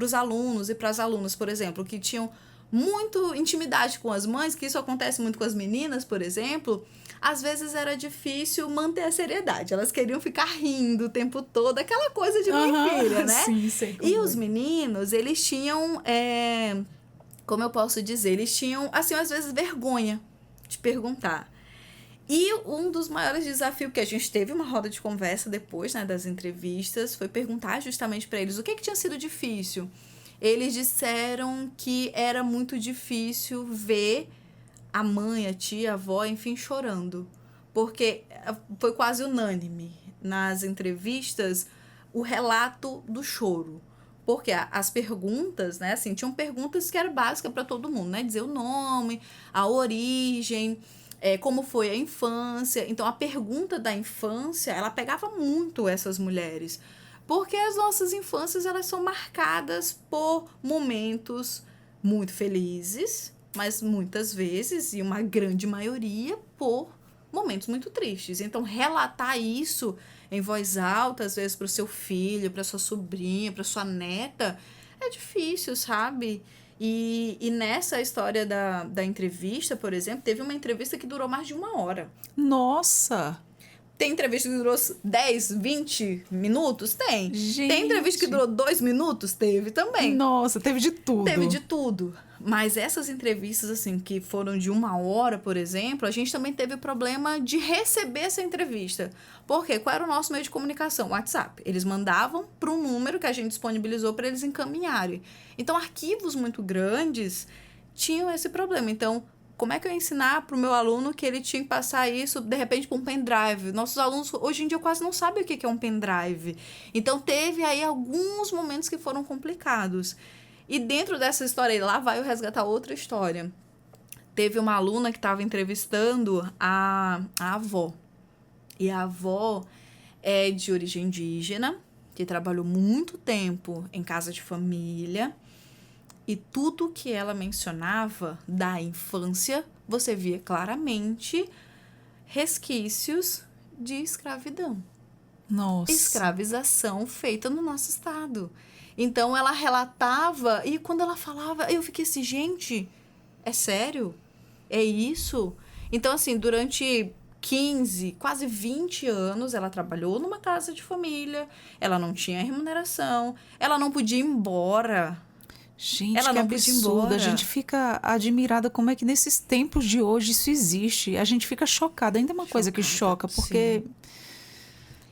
os alunos e para as alunas, por exemplo, que tinham muito intimidade com as mães, que isso acontece muito com as meninas, por exemplo, às vezes era difícil manter a seriedade. Elas queriam ficar rindo o tempo todo, aquela coisa de mãe e filha, né? Sim, sei como e os meninos, eles tinham, como eu posso dizer, eles tinham, assim, às vezes vergonha de perguntar. E um dos maiores desafios que a gente teve uma roda de conversa depois, né, das entrevistas, foi perguntar justamente para eles o que tinha sido difícil. Eles disseram que era muito difícil ver a mãe, a tia, a avó, enfim, chorando. Porque foi quase unânime nas entrevistas o relato do choro. Porque as perguntas, né, assim, tinham perguntas que eram básicas para todo mundo, né? Dizer o nome, a origem, como foi a infância. Então, a pergunta da infância, ela pegava muito essas mulheres. Porque as nossas infâncias, elas são marcadas por momentos muito felizes, mas muitas vezes, e uma grande maioria, por momentos muito tristes. Então, relatar isso em voz alta, às vezes, para o seu filho, para sua sobrinha, para sua neta, é difícil, sabe? E nessa história da entrevista, por exemplo, teve uma entrevista que durou mais de 1 hora. Nossa! Tem entrevista que durou 10, 20 minutos? Tem. Gente. Tem entrevista que durou 2 minutos? Teve também. Nossa, teve de tudo. Teve de tudo. Mas essas entrevistas, assim, que foram de 1 hora, por exemplo, a gente também teve o problema de receber essa entrevista. Por quê? Qual era o nosso meio de comunicação? O WhatsApp. Eles mandavam para um número que a gente disponibilizou para eles encaminharem. Então, arquivos muito grandes tinham esse problema. Então, como é que eu ia ensinar para o meu aluno que ele tinha que passar isso, de repente, para um pendrive? Nossos alunos, hoje em dia, quase não sabem o que é um pendrive. Então, teve aí alguns momentos que foram complicados. E dentro dessa história aí, lá vai eu resgatar outra história. Teve uma aluna que estava entrevistando a avó. E a avó é de origem indígena, que trabalhou muito tempo em casa de família. E tudo que ela mencionava da infância, você via claramente resquícios de escravidão. Nossa. Escravização feita no nosso estado. Então, ela relatava, e quando ela falava, eu fiquei assim, gente, é sério? É isso? Então, assim, durante 15, quase 20 anos, ela trabalhou numa casa de família, ela não tinha remuneração, ela não podia ir embora. Gente, Ela que não podia ir absurdo. embora. A gente fica admirada como é que nesses tempos de hoje isso existe. A gente fica chocada. Ainda é uma coisa que choca, porque...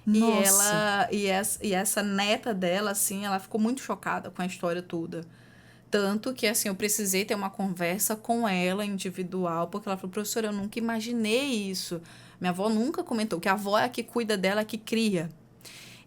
Nossa. E essa neta dela, assim, ela ficou muito chocada com a história toda. Tanto que, assim, eu precisei ter uma conversa com ela individual, porque ela falou, professora, eu nunca imaginei isso. Minha avó nunca comentou, que a avó é a que cuida dela, que cria.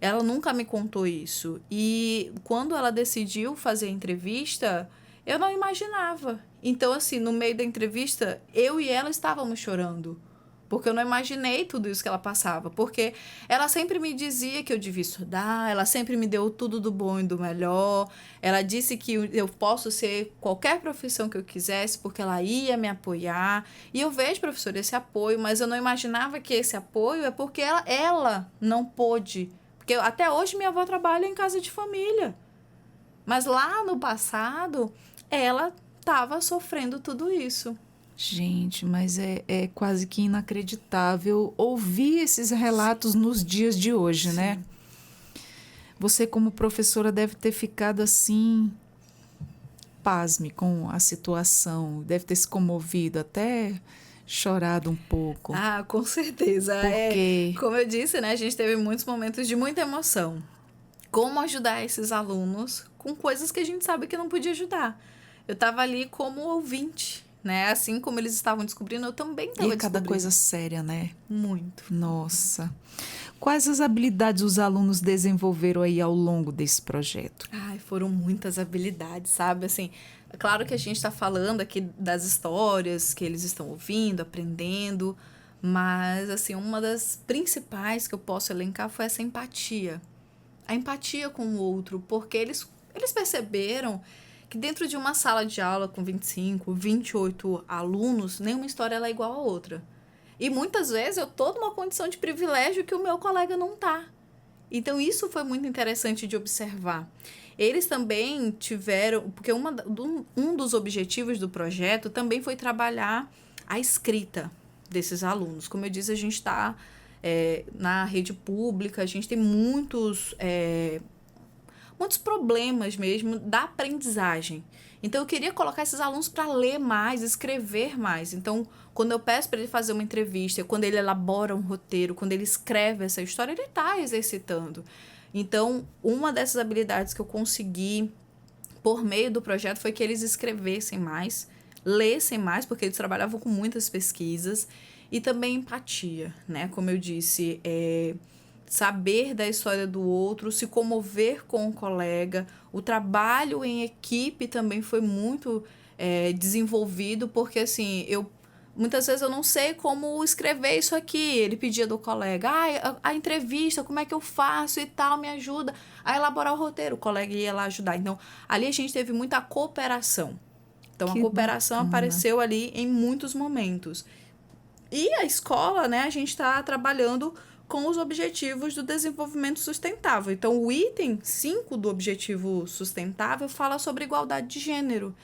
Ela nunca me contou isso. E quando ela decidiu fazer a entrevista, eu não imaginava. Então, assim, no meio da entrevista, eu e ela estávamos chorando. Porque eu não imaginei tudo isso que ela passava. Porque ela sempre me dizia que eu devia estudar, ela sempre me deu tudo do bom e do melhor. Ela disse que eu posso ser qualquer profissão que eu quisesse, porque ela ia me apoiar. E eu vejo, professor, esse apoio, mas eu não imaginava que esse apoio é porque ela não pôde. Porque até hoje minha avó trabalha em casa de família. Mas lá no passado, ela estava sofrendo tudo isso. Gente, mas é quase que inacreditável ouvir esses relatos nos dias de hoje, Sim. né? Você, como professora, deve ter ficado assim, pasme com a situação, deve ter se comovido, até chorado um pouco. Ah, com certeza. Porque... como eu disse, né, a gente teve muitos momentos de muita emoção. Como ajudar esses alunos com coisas que a gente sabe que não podia ajudar. Eu estava ali como ouvinte, né? Assim como eles estavam descobrindo, eu também estava descobrindo. E cada coisa séria, né? Muito. Nossa. Quais as habilidades os alunos desenvolveram aí ao longo desse projeto? Ai, foram muitas habilidades, sabe? Assim, é claro que a gente está falando aqui das histórias que eles estão ouvindo, aprendendo, mas, assim, uma das principais que eu posso elencar foi essa empatia. A empatia com o outro, porque eles perceberam que dentro de uma sala de aula com 25, 28 alunos, nenhuma história ela é igual a outra. E muitas vezes eu estou numa condição de privilégio que o meu colega não está. Então, isso foi muito interessante de observar. Eles também tiveram... Porque um dos objetivos do projeto também foi trabalhar a escrita desses alunos. Como eu disse, a gente está na rede pública, a gente tem muitos problemas mesmo da aprendizagem. Então, eu queria colocar esses alunos para ler mais, escrever mais. Então, quando eu peço para ele fazer uma entrevista, quando ele elabora um roteiro, quando ele escreve essa história, ele está exercitando. Então, uma dessas habilidades que eu consegui por meio do projeto foi que eles escrevessem mais, lessem mais, porque eles trabalhavam com muitas pesquisas, e também empatia, né? Como eu disse, saber da história do outro, se comover com o colega. O trabalho em equipe também foi muito desenvolvido, porque, assim, muitas vezes eu não sei como escrever isso aqui. Ele pedia do colega, a entrevista, como é que eu faço e tal, me ajuda a elaborar o roteiro. O colega ia lá ajudar. Então, ali a gente teve muita cooperação. Então, Que a cooperação bacana. apareceu ali em muitos momentos. E a escola, né, a gente está trabalhando com os objetivos do desenvolvimento sustentável. Então, o item 5 do objetivo sustentável fala sobre igualdade de gênero.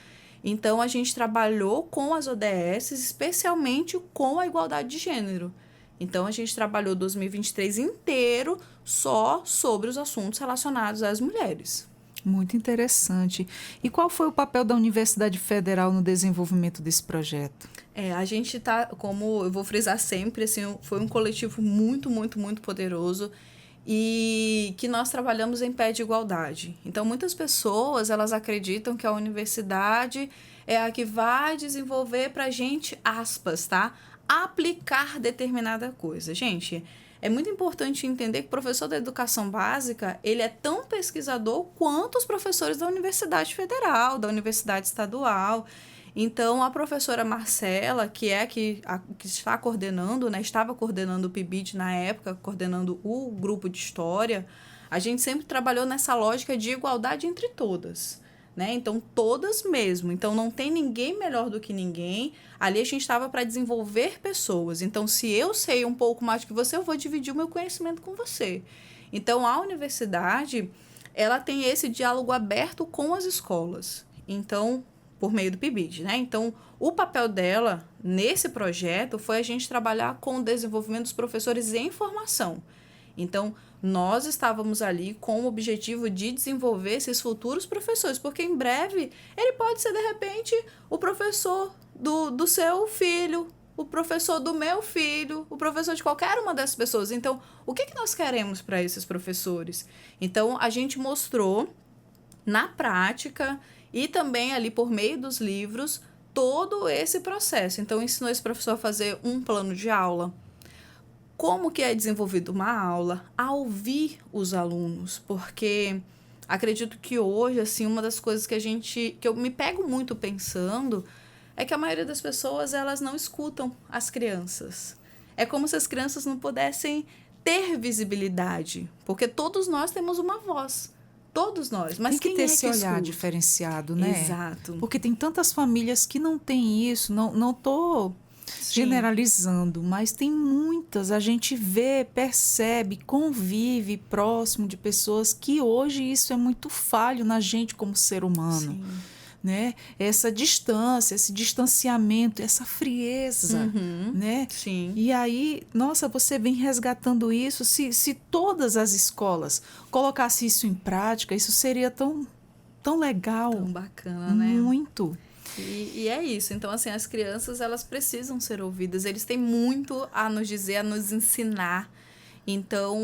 Então, a gente trabalhou com as ODS, especialmente com a igualdade de gênero. Então, a gente trabalhou 2023 inteiro só sobre os assuntos relacionados às mulheres. Muito interessante. E qual foi o papel da Universidade Federal no desenvolvimento desse projeto? A gente está, como eu vou frisar sempre, assim, foi um coletivo muito, muito, muito poderoso. e que nós trabalhamos em pé de igualdade. Então, muitas pessoas, elas acreditam que a universidade é a que vai desenvolver para a gente, aspas, tá? Aplicar determinada coisa. Gente, é muito importante entender que o professor da educação básica, ele é tão pesquisador quanto os professores da Universidade Federal, da Universidade Estadual. Então, a professora Marcela, que está coordenando, né, estava coordenando o PIBID na época, coordenando o grupo de História, a gente sempre trabalhou nessa lógica de igualdade entre todas, né? Então, todas mesmo. Então, não tem ninguém melhor do que ninguém. Ali a gente estava para desenvolver pessoas. Então, se eu sei um pouco mais do que você, eu vou dividir o meu conhecimento com você. Então, a universidade, ela tem esse diálogo aberto com as escolas. Então, por meio do PIBID, né? Então, o papel dela nesse projeto foi a gente trabalhar com o desenvolvimento dos professores em formação. Então, nós estávamos ali com o objetivo de desenvolver esses futuros professores, porque em breve ele pode ser, de repente, o professor do seu filho, o professor do meu filho, o professor de qualquer uma dessas pessoas. Então, o que nós queremos para esses professores? Então, a gente mostrou na prática e também ali por meio dos livros todo esse processo. Então, ensinou esse professor a fazer um plano de aula, como que é desenvolvida uma aula, a ouvir os alunos, porque acredito que hoje, assim, uma das coisas que eu me pego muito pensando é que a maioria das pessoas, elas não escutam as crianças. É como se as crianças não pudessem ter visibilidade, porque todos nós temos uma voz. Todos nós. Mas tem que ter esse olhar diferenciado, né? Exato. Porque tem tantas famílias que não têm isso, não tô generalizando, mas tem muitas, a gente vê, percebe, convive próximo de pessoas que hoje isso é muito falho na gente como ser humano. Sim. Né? Essa distância, esse distanciamento, essa frieza, né? Sim. E aí, nossa, você vem resgatando isso. Se todas as escolas colocassem isso em prática, isso seria tão legal. Tão bacana, né? Muito. E é isso. Então, assim, as crianças, elas precisam ser ouvidas. Eles têm muito a nos dizer, a nos ensinar. Então,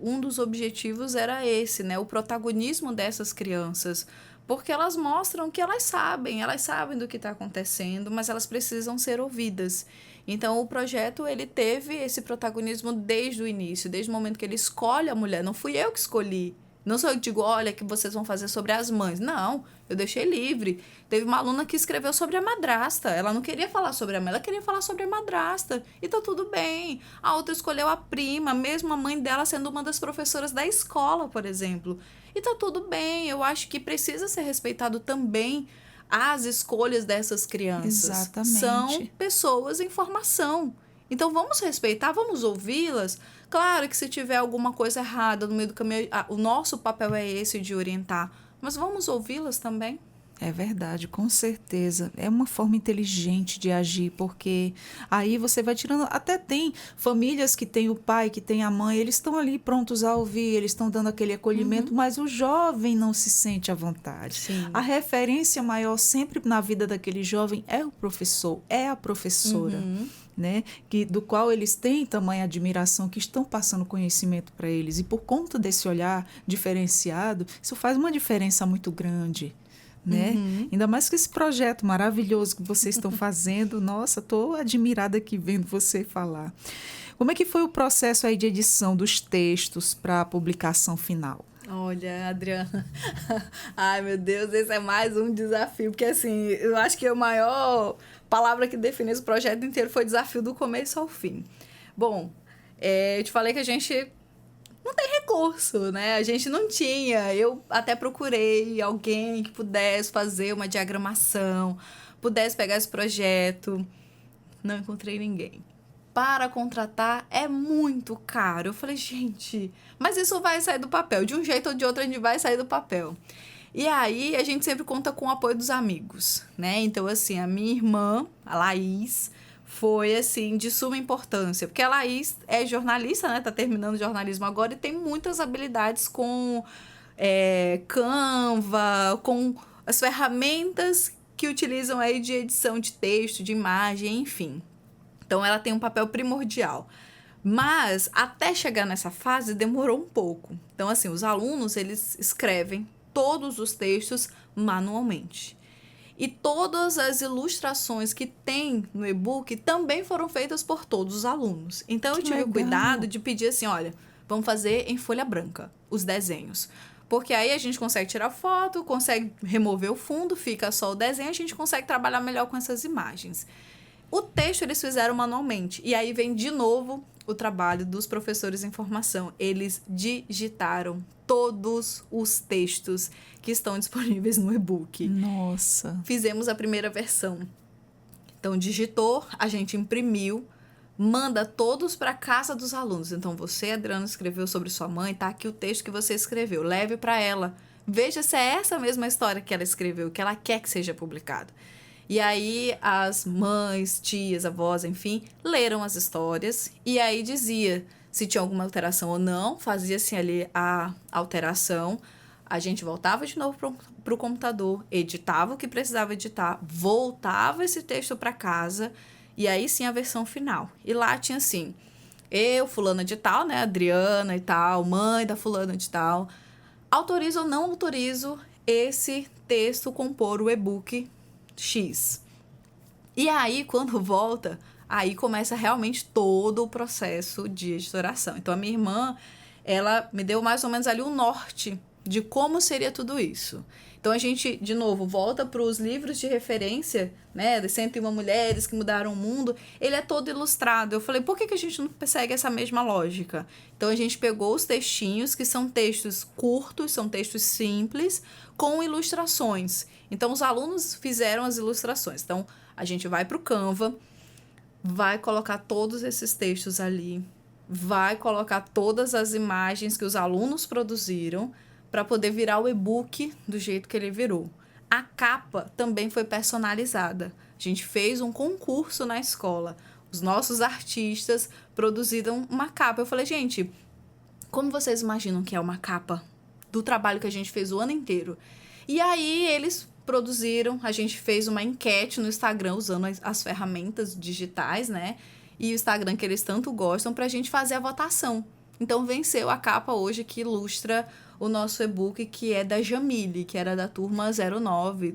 um dos objetivos era esse, né? O protagonismo dessas crianças. Porque elas mostram que elas sabem do que está acontecendo, mas elas precisam ser ouvidas. Então, o projeto, ele teve esse protagonismo desde o início, desde o momento que ele escolhe a mulher. Não fui eu que escolhi. Não sou eu que digo, olha, que vocês vão fazer sobre as mães. Não, eu deixei livre. Teve uma aluna que escreveu sobre a madrasta. Ela não queria falar sobre a mãe, ela queria falar sobre a madrasta. E tá tudo bem. A outra escolheu a prima, mesmo a mãe dela sendo uma das professoras da escola, por exemplo. E tá tudo bem. Eu acho que precisa ser respeitado também as escolhas dessas crianças. Exatamente. São pessoas em formação. Então, vamos respeitar, vamos ouvi-las. Claro que se tiver alguma coisa errada no meio do caminho, o nosso papel é esse de orientar. Mas vamos ouvi-las também. É verdade, com certeza. É uma forma inteligente de agir, porque aí você vai tirando... Até tem famílias que têm o pai, que têm a mãe, eles estão ali prontos a ouvir, eles estão dando aquele acolhimento, mas o jovem não se sente à vontade. Sim. A referência maior sempre na vida daquele jovem é o professor, é a professora. Né? Do qual eles têm tamanha admiração, que estão passando conhecimento para eles. E por conta desse olhar diferenciado, isso faz uma diferença muito grande. Né? Ainda mais que esse projeto maravilhoso que vocês estão fazendo. Nossa, estou admirada aqui vendo você falar. Como é que foi o processo aí de edição dos textos para a publicação final? Olha, Adriana, ai meu Deus, esse é mais um desafio, porque assim, eu acho que a maior palavra que define esse projeto inteiro foi desafio do começo ao fim. Bom, eu te falei que a gente não tem recurso, né? A gente não tinha. Eu até procurei alguém que pudesse fazer uma diagramação, pudesse pegar esse projeto. Não encontrei ninguém. Para contratar é muito caro. Eu falei, gente, mas isso vai sair do papel. De um jeito ou de outro a gente vai sair do papel. E aí a gente sempre conta com o apoio dos amigos, né? Então, assim, a minha irmã, a Laís, foi, assim, de suma importância. Porque a Laís é jornalista, né? Tá terminando jornalismo agora e tem muitas habilidades com Canva, com as ferramentas que utilizam aí de edição de texto, de imagem, enfim. Então, ela tem um papel primordial. Mas, até chegar nessa fase, demorou um pouco. Então, assim, os alunos, eles escrevem todos os textos manualmente. E todas as ilustrações que tem no e-book também foram feitas por todos os alunos. Então, eu tive o cuidado de pedir assim, olha, vamos fazer em folha branca os desenhos. Porque aí a gente consegue tirar foto, consegue remover o fundo, fica só o desenho, a gente consegue trabalhar melhor com essas imagens. O texto eles fizeram manualmente. E aí vem de novo o trabalho dos professores em formação. Eles digitaram todos os textos que estão disponíveis no e-book. Nossa! Fizemos a primeira versão. Então, digitou, a gente imprimiu, manda todos para a casa dos alunos. Então, você, Adriana, escreveu sobre sua mãe, tá aqui o texto que você escreveu. Leve para ela. Veja se é essa mesma história que ela escreveu, que ela quer que seja publicado. E aí as mães, tias, avós, enfim, leram as histórias e aí dizia se tinha alguma alteração ou não, fazia-se ali a alteração, a gente voltava de novo para o computador, editava o que precisava editar, voltava esse texto para casa e aí sim a versão final. E lá tinha assim, eu, fulana de tal, né, Adriana e tal, mãe da fulana de tal, autorizo ou não autorizo esse texto compor o e-book X. E aí, quando volta, aí começa realmente todo o processo de editoração. Então, a minha irmã, ela me deu mais ou menos ali um norte de como seria tudo isso. Então, a gente, de novo, volta para os livros de referência, né, de 101 Mulheres que Mudaram o Mundo, ele é todo ilustrado. Eu falei, por que a gente não segue essa mesma lógica? Então, a gente pegou os textinhos, que são textos curtos, são textos simples, com ilustrações. Então, os alunos fizeram as ilustrações. Então, a gente vai para o Canva, vai colocar todos esses textos ali, vai colocar todas as imagens que os alunos produziram para poder virar o e-book do jeito que ele virou. A capa também foi personalizada. A gente fez um concurso na escola. Os nossos artistas produziram uma capa. Eu falei, gente, como vocês imaginam que é uma capa do trabalho que a gente fez o ano inteiro? E aí eles produziram, a gente fez uma enquete no Instagram usando as ferramentas digitais, né? E o Instagram que eles tanto gostam para a gente fazer a votação. Então venceu a capa hoje que ilustra o nosso e-book, que é da Jamile, que era da turma 08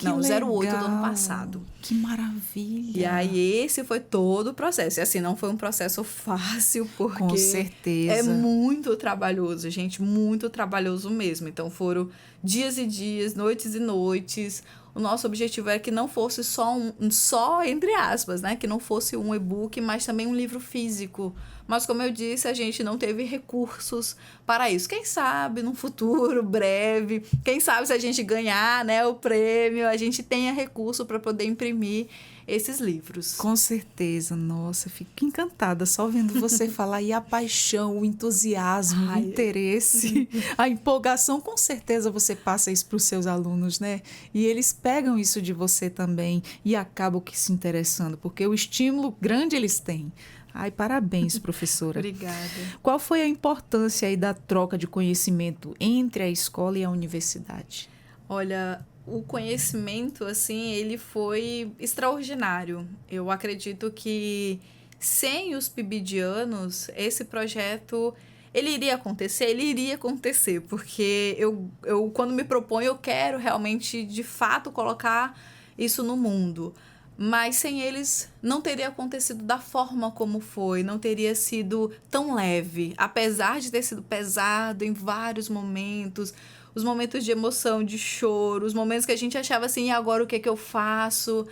do ano passado. Que maravilha! E aí esse foi todo o processo. E assim, não foi um processo fácil, porque com certeza é muito trabalhoso, gente, muito trabalhoso mesmo. Então foram dias e dias, noites e noites. O nosso objetivo era que não fosse só entre aspas, né? Que não fosse um e-book, mas também um livro físico. Mas, como eu disse, a gente não teve recursos para isso. Quem sabe, num futuro breve, quem sabe se a gente ganhar, né, o prêmio, a gente tenha recurso para poder imprimir esses livros. Com certeza. Nossa, fico encantada só vendo você falar. E a paixão, o entusiasmo, o interesse, a empolgação, com certeza você passa isso para os seus alunos, né? E eles pegam isso de você também e acabam que se interessando, porque o estímulo grande eles têm. Ai, parabéns, professora. Obrigada. Qual foi a importância aí da troca de conhecimento entre a escola e a universidade? Olha, o conhecimento, assim, ele foi extraordinário. Eu acredito que sem os PIBidianos, esse projeto, ele iria acontecer, porque eu quando me proponho, eu quero realmente, de fato, colocar isso no mundo. Mas sem eles não teria acontecido da forma como foi, não teria sido tão leve, apesar de ter sido pesado em vários momentos, os momentos de emoção, de choro, os momentos que a gente achava assim, e agora o que é que eu faço?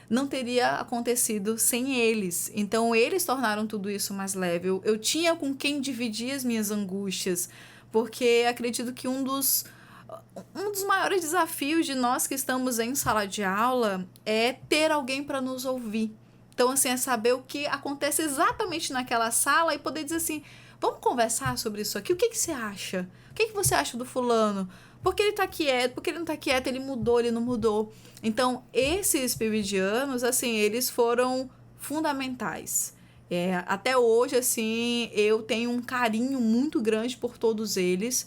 Não teria acontecido sem eles. Então, eles tornaram tudo isso mais leve. Eu tinha com quem dividir as minhas angústias, porque acredito que um dos maiores desafios de nós que estamos em sala de aula é ter alguém para nos ouvir. Então, assim, é saber o que acontece exatamente naquela sala e poder dizer assim, vamos conversar sobre isso aqui? O que você acha? O que você acha do fulano? Por que ele tá quieto? Por que ele não tá quieto? Ele mudou, ele não mudou? Então, esses PIBidianos, assim, eles foram fundamentais. Até hoje, assim, eu tenho um carinho muito grande por todos eles.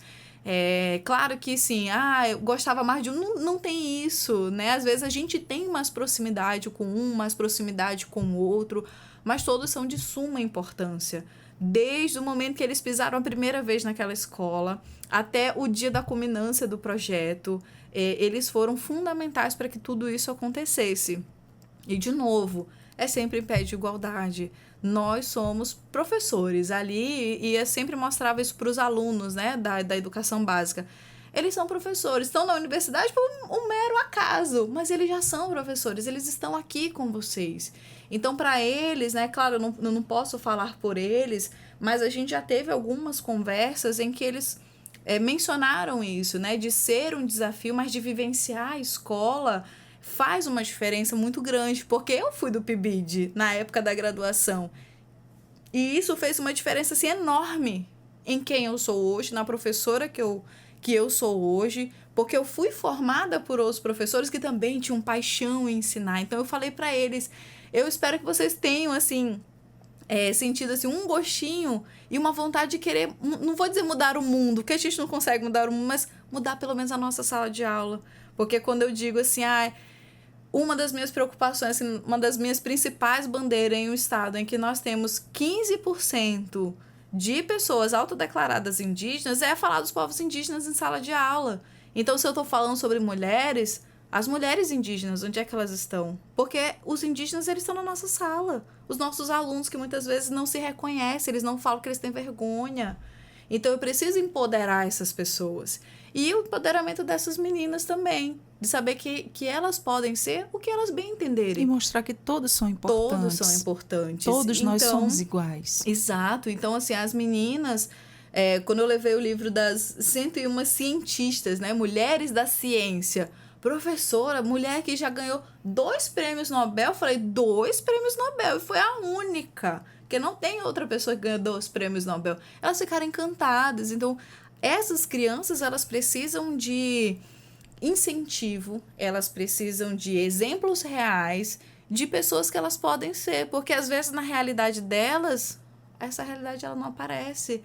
Claro que sim, eu gostava mais de um, não tem isso, né? Às vezes a gente tem mais proximidade com um, mais proximidade com o outro, mas todos são de suma importância. desde o momento que eles pisaram a primeira vez naquela escola até o dia da culminância do projeto. Eles foram fundamentais para que tudo isso acontecesse. E, de novo, é sempre em pé de igualdade. Nós somos professores ali, e eu sempre mostrava isso para os alunos, né, da educação básica. Eles são professores, estão na universidade por um mero acaso, mas eles já são professores, eles estão aqui com vocês. Então, para eles, né, claro, eu não posso falar por eles, mas a gente já teve algumas conversas em que eles mencionaram isso, né, de ser um desafio, mas de vivenciar a escola faz uma diferença muito grande, porque eu fui do PIBID na época da graduação, e isso fez uma diferença assim, enorme em quem eu sou hoje, na professora que eu sou hoje, porque eu fui formada por outros professores que também tinham paixão em ensinar. Então, eu falei para eles, eu espero que vocês tenham, assim, sentido, assim, um gostinho e uma vontade de querer, não vou dizer mudar o mundo, porque a gente não consegue mudar o mundo, mas mudar pelo menos a nossa sala de aula. Porque quando eu digo assim, uma das minhas preocupações, assim, uma das minhas principais bandeiras em um estado em que nós temos 15% de pessoas autodeclaradas indígenas é falar dos povos indígenas em sala de aula. Então, se eu estou falando sobre mulheres, as mulheres indígenas, onde é que elas estão? Porque os indígenas, eles estão na nossa sala. Os nossos alunos, que muitas vezes não se reconhecem, eles não falam que eles têm vergonha. Então, eu preciso empoderar essas pessoas. E o empoderamento dessas meninas também, de saber que elas podem ser o que elas bem entenderem. E mostrar que todos são importantes. Todos são importantes. Todos nós somos iguais. Exato. Então, assim, as meninas... quando eu levei o livro das 101 cientistas, né? Mulheres da ciência, professora, mulher que já ganhou 2 prêmios Nobel, eu falei, 2 prêmios Nobel, e foi a única, porque não tem outra pessoa que ganha 2 prêmios Nobel. Elas ficaram encantadas. Então, essas crianças, elas precisam de incentivo, elas precisam de exemplos reais de pessoas que elas podem ser, porque às vezes na realidade delas, essa realidade ela não aparece.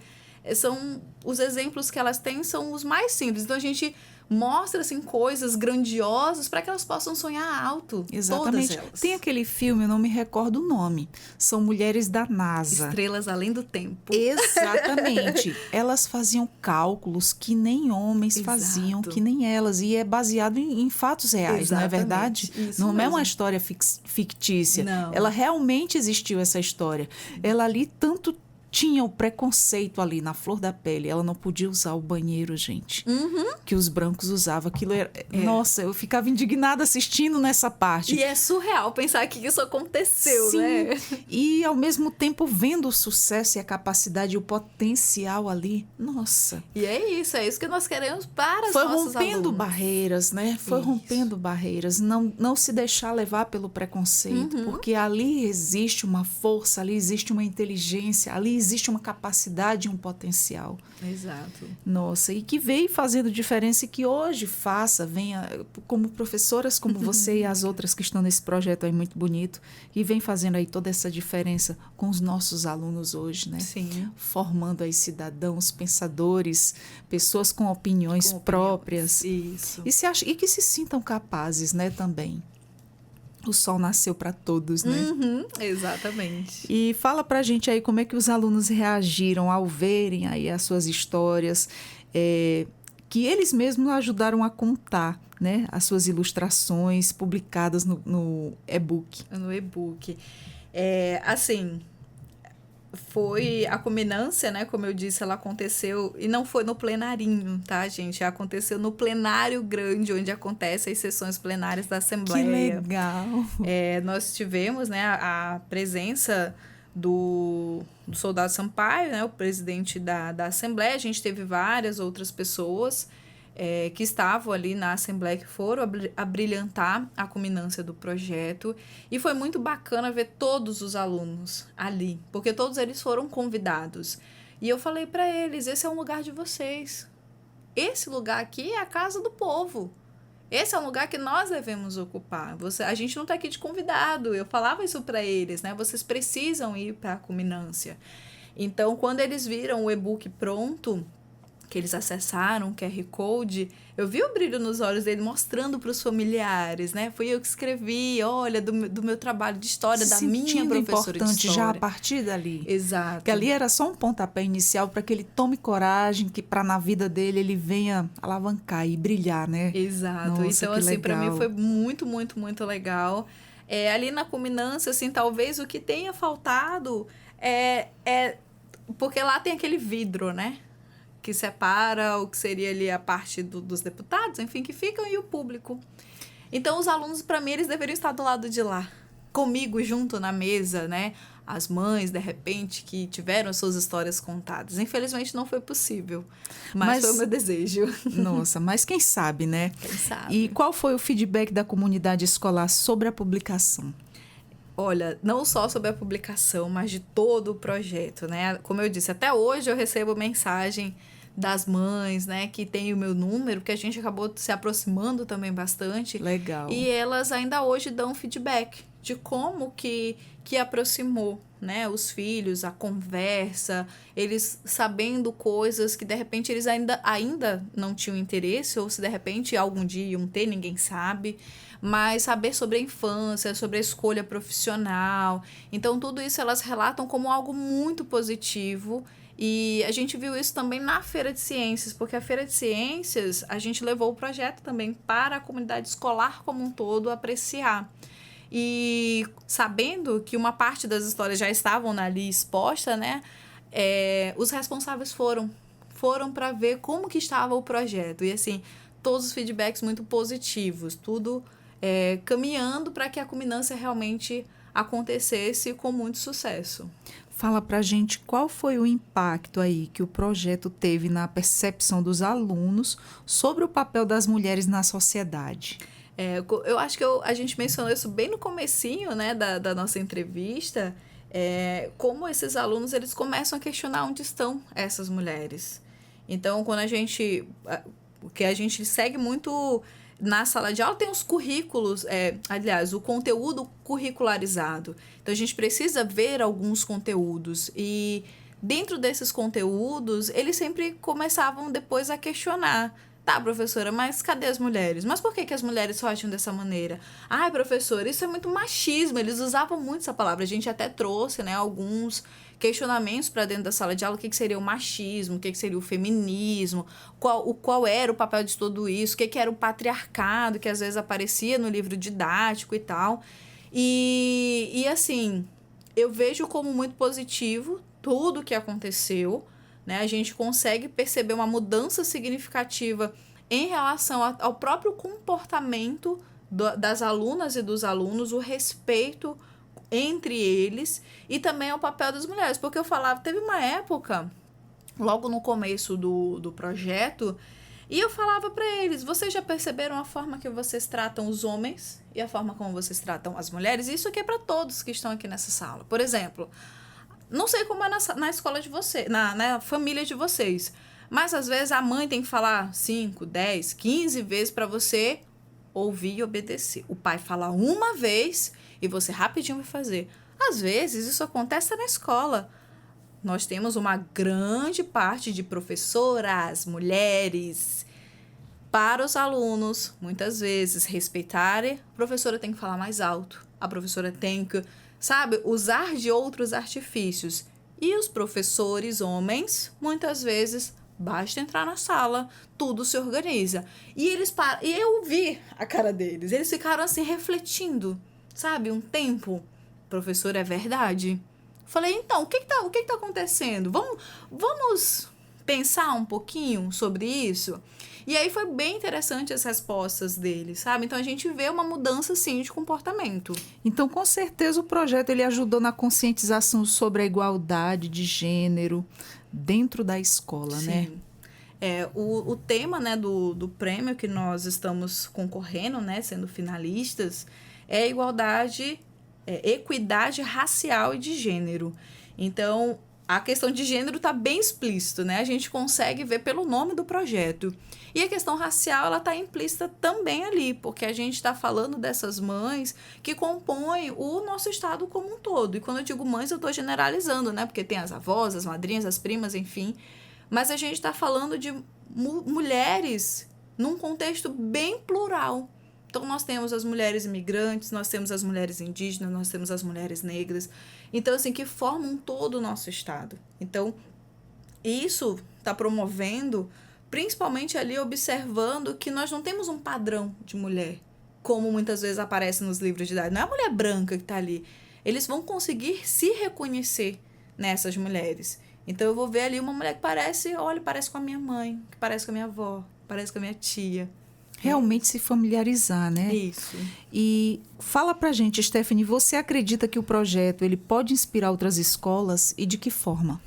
Os exemplos que elas têm são os mais simples. Então, a gente mostra assim, coisas grandiosas para que elas possam sonhar alto. Exatamente. Todas elas. Tem aquele filme, eu não me recordo o nome. São mulheres da NASA. Estrelas Além do Tempo. Exatamente. Elas faziam cálculos que nem homens faziam, que nem elas. E é baseado em fatos reais, não é verdade? Isso não mesmo. É uma história fictícia. Não. Ela realmente existiu, essa história. Ela ali tanto tinha o preconceito ali na flor da pele. Ela não podia usar o banheiro, gente. Que os brancos usavam. Aquilo era... Nossa, eu ficava indignada assistindo nessa parte. E é surreal pensar que isso aconteceu, Sim. né? E, ao mesmo tempo, vendo o sucesso e a capacidade e o potencial ali. Nossa. E é isso que nós queremos para os Foi nossos rompendo alunos. barreiras, né? Foi Isso. rompendo barreiras. Não se deixar levar pelo preconceito. Porque ali existe uma força, ali existe uma inteligência, ali existe uma capacidade e um potencial. Exato. Nossa, e que veio fazendo diferença e que hoje venha como professoras como você e as outras que estão nesse projeto aí muito bonito, e vem fazendo aí toda essa diferença com os nossos alunos hoje, né? Sim. Formando aí cidadãos, pensadores, pessoas com opiniões próprias. Isso. E que se sintam capazes, né, também. O sol nasceu para todos, né? Exatamente. E fala pra gente aí como é que os alunos reagiram ao verem aí as suas histórias, que eles mesmos ajudaram a contar, né? As suas ilustrações publicadas no e-book. No e-book. Assim, foi a culminância, né? Como eu disse, ela aconteceu, e não foi no plenarinho, tá, gente? Aconteceu no plenário grande, onde acontecem as sessões plenárias da Assembleia. Que legal! Nós tivemos, né, a presença do Soldado Sampaio, né, o presidente da Assembleia. A gente teve várias outras pessoas que estavam ali na Assembleia, que foram abrilhantar a culminância do projeto. E foi muito bacana ver todos os alunos ali, porque todos eles foram convidados. E eu falei para eles, esse é um lugar de vocês. Esse lugar aqui é a casa do povo. Esse é um lugar que nós devemos ocupar. A gente não está aqui de convidado. Eu falava isso para eles, né? Vocês precisam ir para a culminância. Então, quando eles viram o e-book pronto, que eles acessaram o QR Code, eu vi o brilho nos olhos dele mostrando para os familiares, né? Fui eu que escrevi, olha, do meu trabalho de história, da minha professora de importante história. já a partir dali. Exato. Que ali era só um pontapé inicial para que ele tome coragem, que para na vida dele ele venha alavancar e brilhar, né? Exato. Nossa, então, assim, para mim foi muito, muito, muito legal. Ali na culminância, assim, talvez o que tenha faltado é porque lá tem aquele vidro, né? Que separa o que seria ali a parte dos deputados, enfim, que ficam, e o público. Então, os alunos, para mim, eles deveriam estar do lado de lá, comigo, junto na mesa, né? As mães, de repente, que tiveram suas histórias contadas. Infelizmente, não foi possível, mas foi o meu desejo. Nossa, mas quem sabe, né? Quem sabe? E qual foi o feedback da comunidade escolar sobre a publicação? Olha, não só sobre a publicação, mas de todo o projeto, né? Como eu disse, até hoje eu recebo mensagem das mães, né, que tem o meu número, que a gente acabou se aproximando também bastante. Legal. E elas ainda hoje dão feedback de como que aproximou, né, os filhos, a conversa, eles sabendo coisas que de repente eles ainda não tinham interesse, ou se de repente algum dia iam ter, ninguém sabe, mas saber sobre a infância, sobre a escolha profissional. Então, tudo isso elas relatam como algo muito positivo. E a gente viu isso também na Feira de Ciências, porque a Feira de Ciências, a gente levou o projeto também para a comunidade escolar como um todo apreciar. E sabendo que uma parte das histórias já estavam ali exposta, né? Os responsáveis foram para ver como que estava o projeto. E assim, todos os feedbacks muito positivos, tudo caminhando para que a culminância realmente acontecesse com muito sucesso. Fala pra gente qual foi o impacto aí que o projeto teve na percepção dos alunos sobre o papel das mulheres na sociedade. Eu acho que a gente mencionou isso bem no comecinho, né, da nossa entrevista, como esses alunos eles começam a questionar onde estão essas mulheres. Então, quando o que a gente segue muito na sala de aula tem os currículos, aliás, o conteúdo curricularizado. Então, a gente precisa ver alguns conteúdos e dentro desses conteúdos, eles sempre começavam depois a questionar. Tá, professora, mas cadê as mulheres? Mas por que as mulheres só agem dessa maneira? Ai, professora, isso é muito machismo. Eles usavam muito essa palavra. A gente até trouxe, né, alguns questionamentos para dentro da sala de aula. O que seria o machismo? O que seria o feminismo? Qual era o papel de tudo isso? O que era o patriarcado, que às vezes aparecia no livro didático e tal. E assim, eu vejo como muito positivo tudo o que aconteceu, né? A gente consegue perceber uma mudança significativa em relação ao próprio comportamento das alunas e dos alunos, o respeito entre eles e também ao papel das mulheres. Porque eu falava, teve uma época, logo no começo do projeto, e eu falava para eles, vocês já perceberam a forma que vocês tratam os homens e a forma como vocês tratam as mulheres? Isso aqui é para todos que estão aqui nessa sala. Por exemplo, não sei como é na escola de vocês, na família de vocês, mas às vezes a mãe tem que falar 5, 10, 15 vezes para você ouvir e obedecer. O pai fala uma vez e você rapidinho vai fazer. Às vezes isso acontece na escola. Nós temos uma grande parte de professoras, mulheres. Para os alunos, muitas vezes, respeitarem, a professora tem que falar mais alto. A professora tem que, usar de outros artifícios. E os professores, homens, muitas vezes, basta entrar na sala, tudo se organiza. E eu vi a cara deles. Eles ficaram assim, refletindo, um tempo. Professor, é verdade? Falei, então, o que tá acontecendo? Vamos pensar um pouquinho sobre isso? E aí foi bem interessante as respostas deles, Então, a gente vê uma mudança, sim, de comportamento. Então, com certeza, o projeto ele ajudou na conscientização sobre a igualdade de gênero dentro da escola, sim, né? O tema, né, do prêmio que nós estamos concorrendo, né, sendo finalistas, é igualdade, equidade racial e de gênero. Então, a questão de gênero está bem explícito, né? A gente consegue ver pelo nome do projeto. E a questão racial, ela está implícita também ali, porque a gente está falando dessas mães que compõem o nosso estado como um todo. E quando eu digo mães, eu estou generalizando, né? Porque tem as avós, as madrinhas, as primas, enfim. mas a gente está falando de mulheres num contexto bem plural. Então, nós temos as mulheres imigrantes, nós temos as mulheres indígenas, nós temos as mulheres negras. Então, assim, que formam todo o nosso Estado. Então, isso está promovendo, principalmente ali observando que nós não temos um padrão de mulher, como muitas vezes aparece nos livros didáticos. Não é a mulher branca que está ali. Eles vão conseguir se reconhecer nessas mulheres. Então, eu vou ver ali uma mulher que parece com a minha mãe, que parece com a minha avó, parece com a minha tia. Realmente se familiarizar, né? Isso. E fala pra gente, Stephanie, você acredita que o projeto ele pode inspirar outras escolas e de que forma?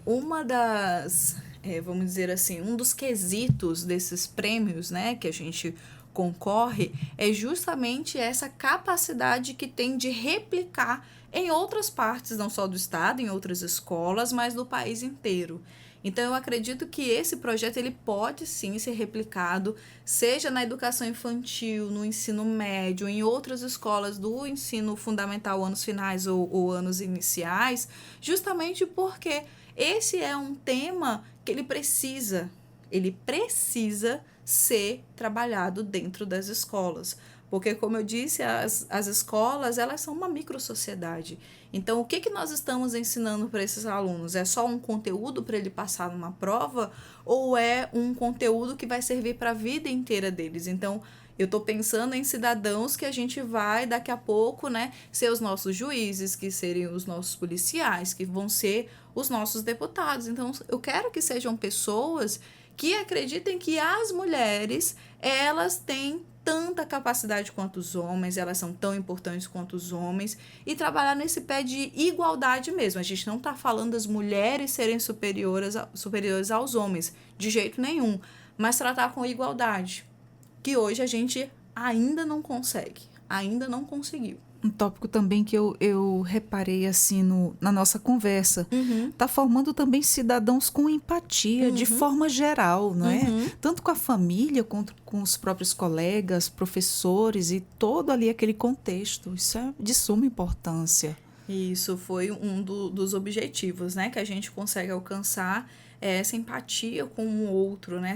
Uma das, vamos dizer assim, um dos quesitos desses prêmios, né, que a gente concorre, é justamente essa capacidade que tem de replicar em outras partes, não só do estado, em outras escolas, mas do país inteiro. Então, eu acredito que esse projeto ele pode sim ser replicado, seja na educação infantil, no ensino médio, em outras escolas do ensino fundamental, anos finais ou anos iniciais, justamente porque esse é um tema que ele precisa ser trabalhado dentro das escolas. Porque, como eu disse, as escolas, elas são uma microsociedade. Então, o que nós estamos ensinando para esses alunos? É só um conteúdo para ele passar numa prova ou é um conteúdo que vai servir para a vida inteira deles? Então, eu estou pensando em cidadãos que a gente vai, daqui a pouco, né, ser os nossos juízes, que serem os nossos policiais, que vão ser os nossos deputados. Então, eu quero que sejam pessoas que acreditem que as mulheres, elas têm tanta capacidade quanto os homens, elas são tão importantes quanto os homens, e trabalhar nesse pé de igualdade mesmo. A gente não está falando das mulheres serem superiores aos homens, de jeito nenhum, mas tratar com igualdade, que hoje a gente ainda não consegue, ainda não conseguiu. Um tópico também que eu reparei assim na nossa conversa. Está formando também cidadãos com empatia, de forma geral, não é? Tanto com a família, quanto com os próprios colegas, professores e todo ali aquele contexto. Isso é de suma importância. Isso foi um dos objetivos, né? Que a gente consegue alcançar essa empatia com o outro, né?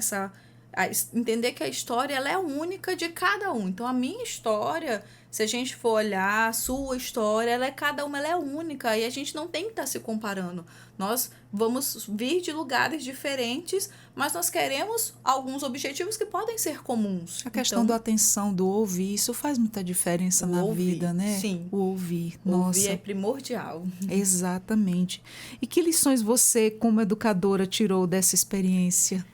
Entender que a história ela é única de cada um. Então, a minha história, se a gente for olhar, a sua história, cada uma ela é única e a gente não tem que estar se comparando. Nós vamos vir de lugares diferentes, mas nós queremos alguns objetivos que podem ser comuns. A questão da atenção, do ouvir, isso faz muita diferença na vida, né? Sim. O ouvir. Ouvir é primordial. Exatamente. E que lições você, como educadora, tirou dessa experiência?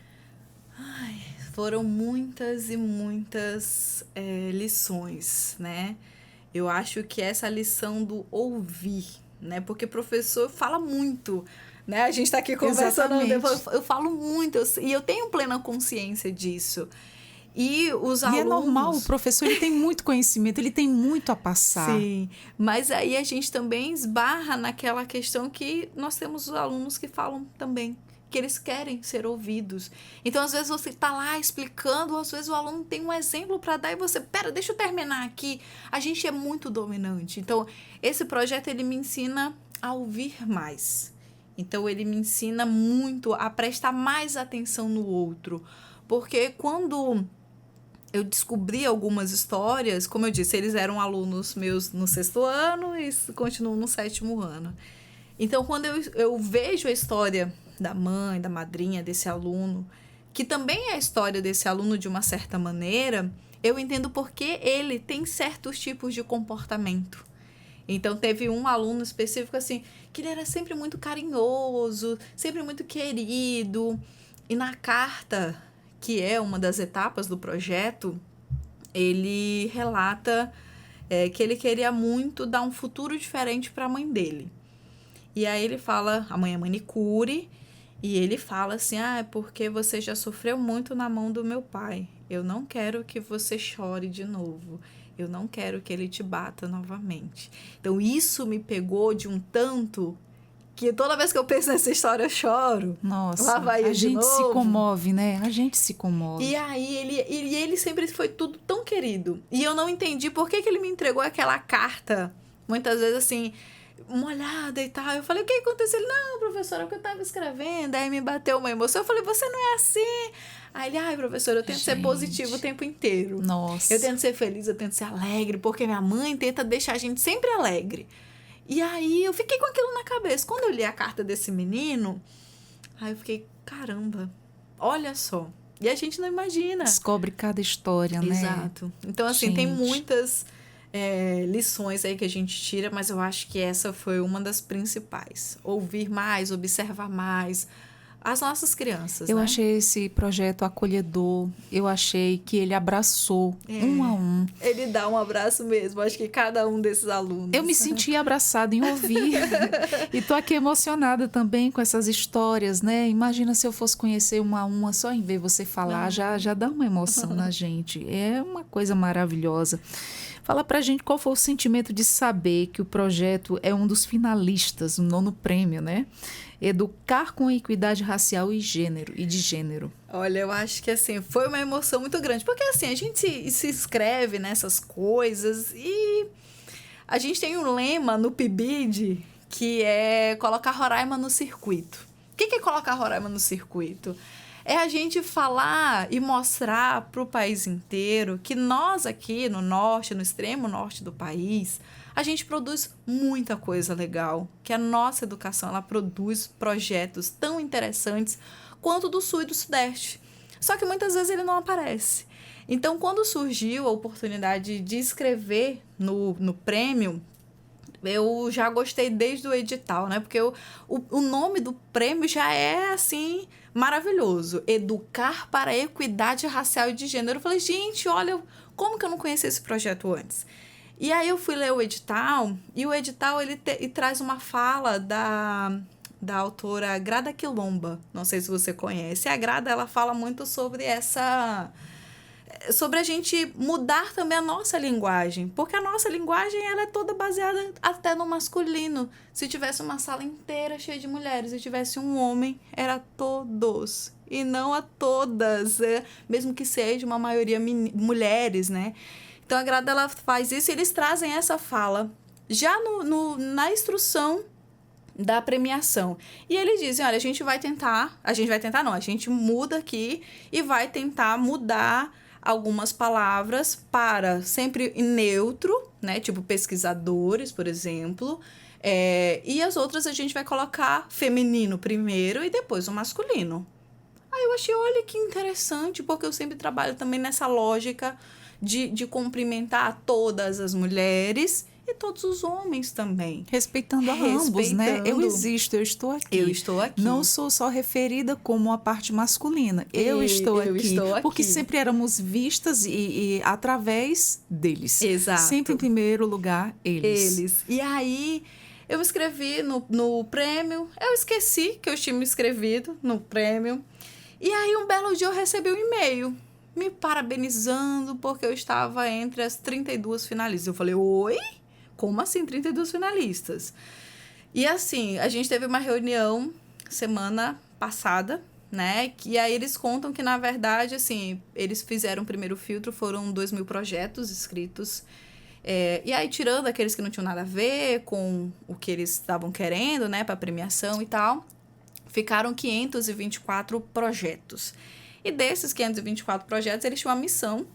Foram muitas e muitas lições, né? Eu acho que essa lição do ouvir, né? Porque professor fala muito, né? A gente está aqui conversando, eu falo muito, e eu tenho plena consciência disso. E os alunos... E é normal, o professor ele tem muito conhecimento, ele tem muito a passar. Sim, mas aí a gente também esbarra naquela questão que nós temos os alunos que falam também, que eles querem ser ouvidos. Então, às vezes, você está lá explicando, às vezes o aluno tem um exemplo para dar e você, deixa eu terminar aqui. A gente é muito dominante. Então, esse projeto, ele me ensina a ouvir mais. Então, ele me ensina muito a prestar mais atenção no outro. Porque quando eu descobri algumas histórias, como eu disse, eles eram alunos meus no 6º ano e continuam no 7º ano. Então, quando eu vejo a história da mãe, da madrinha desse aluno, que também é a história desse aluno de uma certa maneira, eu entendo porque ele tem certos tipos de comportamento. Então, teve um aluno específico, assim, que ele era sempre muito carinhoso, sempre muito querido. E na carta, que é uma das etapas do projeto, ele relata que ele queria muito dar um futuro diferente para a mãe dele. E aí ele fala, a mãe é manicure, e ele fala assim, é porque você já sofreu muito na mão do meu pai. Eu não quero que você chore de novo. Eu não quero que ele te bata novamente. Então, isso me pegou de um tanto que toda vez que eu penso nessa história eu choro. Nossa, lá vai a gente se comove, né? A gente se comove. E aí, ele sempre foi tudo tão querido. E eu não entendi por que ele me entregou aquela carta, muitas vezes assim... molhada e tal. Eu falei, o que aconteceu? Ele, não, professora, é porque eu tava escrevendo. Aí me bateu uma emoção. Eu falei, você não é assim. Aí ele, ai, professora, eu tento ser positivo o tempo inteiro. Nossa. Eu tento ser feliz, eu tento ser alegre, porque minha mãe tenta deixar a gente sempre alegre. E aí eu fiquei com aquilo na cabeça. Quando eu li a carta desse menino, aí eu fiquei, caramba, olha só. E a gente não imagina. Descobre cada história, né? Exato. Então, assim, tem muitas lições aí que a gente tira, mas eu acho que essa foi uma das principais. Ouvir mais, observar mais as nossas crianças, Eu né? achei esse projeto acolhedor, eu achei que ele abraçou um a um. Ele dá um abraço mesmo, acho que cada um desses alunos. Eu me senti abraçada em ouvir. E tô aqui emocionada também com essas histórias, né? Imagina se eu fosse conhecer uma a uma, só em ver você falar, já dá uma emoção na gente. É uma coisa maravilhosa. Fala pra gente qual foi o sentimento de saber que o projeto é um dos finalistas no 9º prêmio, né? Educar com equidade racial e de gênero. Olha, eu acho que assim, foi uma emoção muito grande. Porque assim, a gente se inscreve nessas coisas e a gente tem um lema no PIBID que é colocar Roraima no circuito. O que é colocar Roraima no circuito? É a gente falar e mostrar para o país inteiro que nós aqui no norte, no extremo norte do país, a gente produz muita coisa legal, que a nossa educação ela produz projetos tão interessantes quanto do sul e do sudeste. Só que muitas vezes ele não aparece. Então, quando surgiu a oportunidade de escrever no prêmio, eu já gostei desde o edital, né? Porque o nome do prêmio já é, assim, maravilhoso. Educar para a equidade racial e de gênero. Eu falei, gente, olha, como que eu não conhecia esse projeto antes? E aí eu fui ler o edital, e o edital ele traz uma fala da autora Grada Quilomba. Não sei se você conhece. A Grada, ela fala muito sobre sobre a gente mudar também a nossa linguagem, porque a nossa linguagem ela é toda baseada até no masculino. Se tivesse uma sala inteira cheia de mulheres e tivesse um homem, era todos, e não a todas, mesmo que seja uma maioria mulheres, né? Então a Grada ela faz isso e eles trazem essa fala já na instrução da premiação. E eles dizem, olha, a gente muda aqui e vai tentar mudar algumas palavras para sempre em neutro, né? Tipo pesquisadores, por exemplo. E as outras a gente vai colocar feminino primeiro e depois o masculino. Aí eu achei, olha que interessante, porque eu sempre trabalho também nessa lógica de cumprimentar todas as mulheres e todos os homens também. Respeitando a ambos, né? Eu existo, eu estou aqui. Eu estou aqui. Não sou só referida como a parte masculina. Eu estou aqui. Porque sempre éramos vistas e através deles. Exato. Sempre em primeiro lugar, eles. E aí, eu me inscrevi no prêmio. Eu esqueci que eu tinha me inscrevido no prêmio. E aí, um belo dia, eu recebi um e-mail me parabenizando porque eu estava entre as 32 finalistas. Eu falei, oi? Como assim 32 finalistas? E assim, a gente teve uma reunião semana passada, né? E aí eles contam que, na verdade, assim, eles fizeram o primeiro filtro, foram 2.000 projetos escritos. E aí, tirando aqueles que não tinham nada a ver com o que eles estavam querendo, né? Para premiação e tal, ficaram 524 projetos. E desses 524 projetos, eles tinham a missão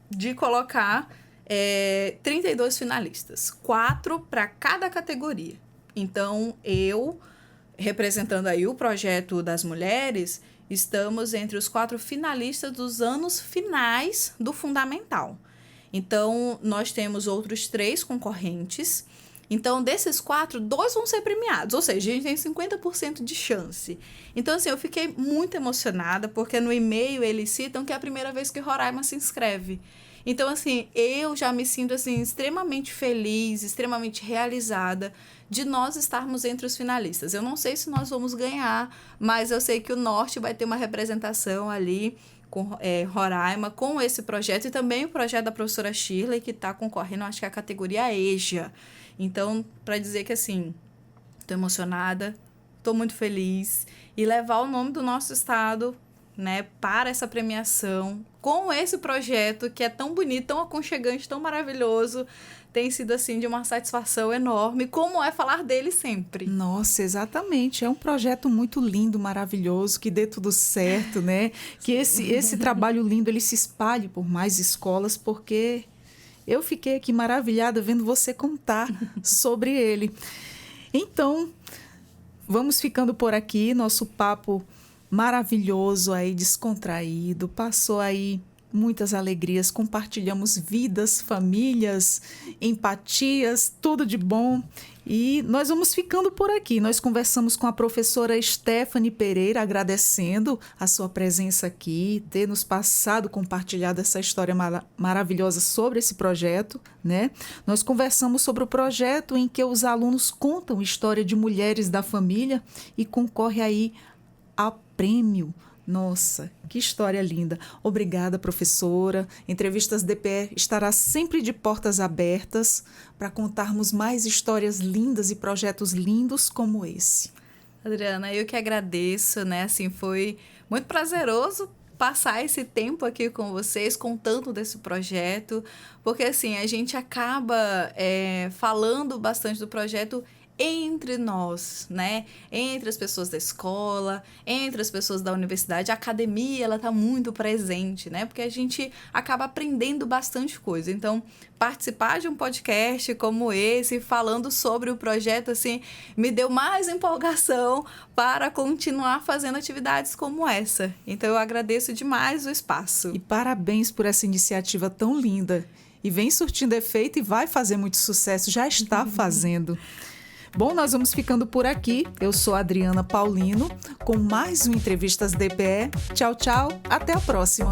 de colocar 32 finalistas, 4 para cada categoria. Então, eu, representando aí o projeto das mulheres, estamos entre os 4 finalistas dos anos finais do Fundamental. Então, nós temos outros 3 concorrentes. Então, desses 4, 2 vão ser premiados. Ou seja, a gente tem 50% de chance. Então, assim, eu fiquei muito emocionada, porque no e-mail eles citam que é a primeira vez que Roraima se inscreve. Então, assim, eu já me sinto, assim, extremamente feliz, extremamente realizada de nós estarmos entre os finalistas. Eu não sei se nós vamos ganhar, mas eu sei que o Norte vai ter uma representação ali com Roraima, com esse projeto, e também o projeto da professora Shirley, que está concorrendo, acho que é a categoria EJA. Então, para dizer que, assim, estou emocionada, estou muito feliz, e levar o nome do nosso estado, né, para essa premiação, com esse projeto que é tão bonito, tão aconchegante, tão maravilhoso. Tem sido, assim, de uma satisfação enorme, como é falar dele sempre. Nossa, exatamente. É um projeto muito lindo, maravilhoso, que dê tudo certo, né? Que esse trabalho lindo, ele se espalhe por mais escolas, porque eu fiquei aqui maravilhada vendo você contar sobre ele. Então, vamos ficando por aqui, nosso papo maravilhoso aí, descontraído, passou aí muitas alegrias, compartilhamos vidas, famílias, empatias, tudo de bom. E nós vamos ficando por aqui. Nós conversamos com a professora Stephanie Pereira, agradecendo a sua presença aqui, ter nos passado, compartilhado essa história maravilhosa sobre esse projeto, né? Nós conversamos sobre o projeto em que os alunos contam história de mulheres da família e concorrem aí a prêmio. Nossa, que história linda. Obrigada, professora. Entrevistas DPE estará sempre de portas abertas para contarmos mais histórias lindas e projetos lindos como esse. Adriana, eu que agradeço, né? Assim, foi muito prazeroso passar esse tempo aqui com vocês, contando desse projeto, porque assim, a gente acaba falando bastante do projeto entre nós, né? Entre as pessoas da escola, entre as pessoas da universidade. A academia, ela tá muito presente, né? Porque a gente acaba aprendendo bastante coisa. Então, participar de um podcast como esse, falando sobre o projeto, assim, me deu mais empolgação para continuar fazendo atividades como essa. Então, eu agradeço demais o espaço. E parabéns por essa iniciativa tão linda. E vem surtindo efeito e vai fazer muito sucesso, já está fazendo. Bom, nós vamos ficando por aqui. Eu sou a Adriana Paulino, com mais um Entrevistas DPE. Tchau, tchau. Até a próxima.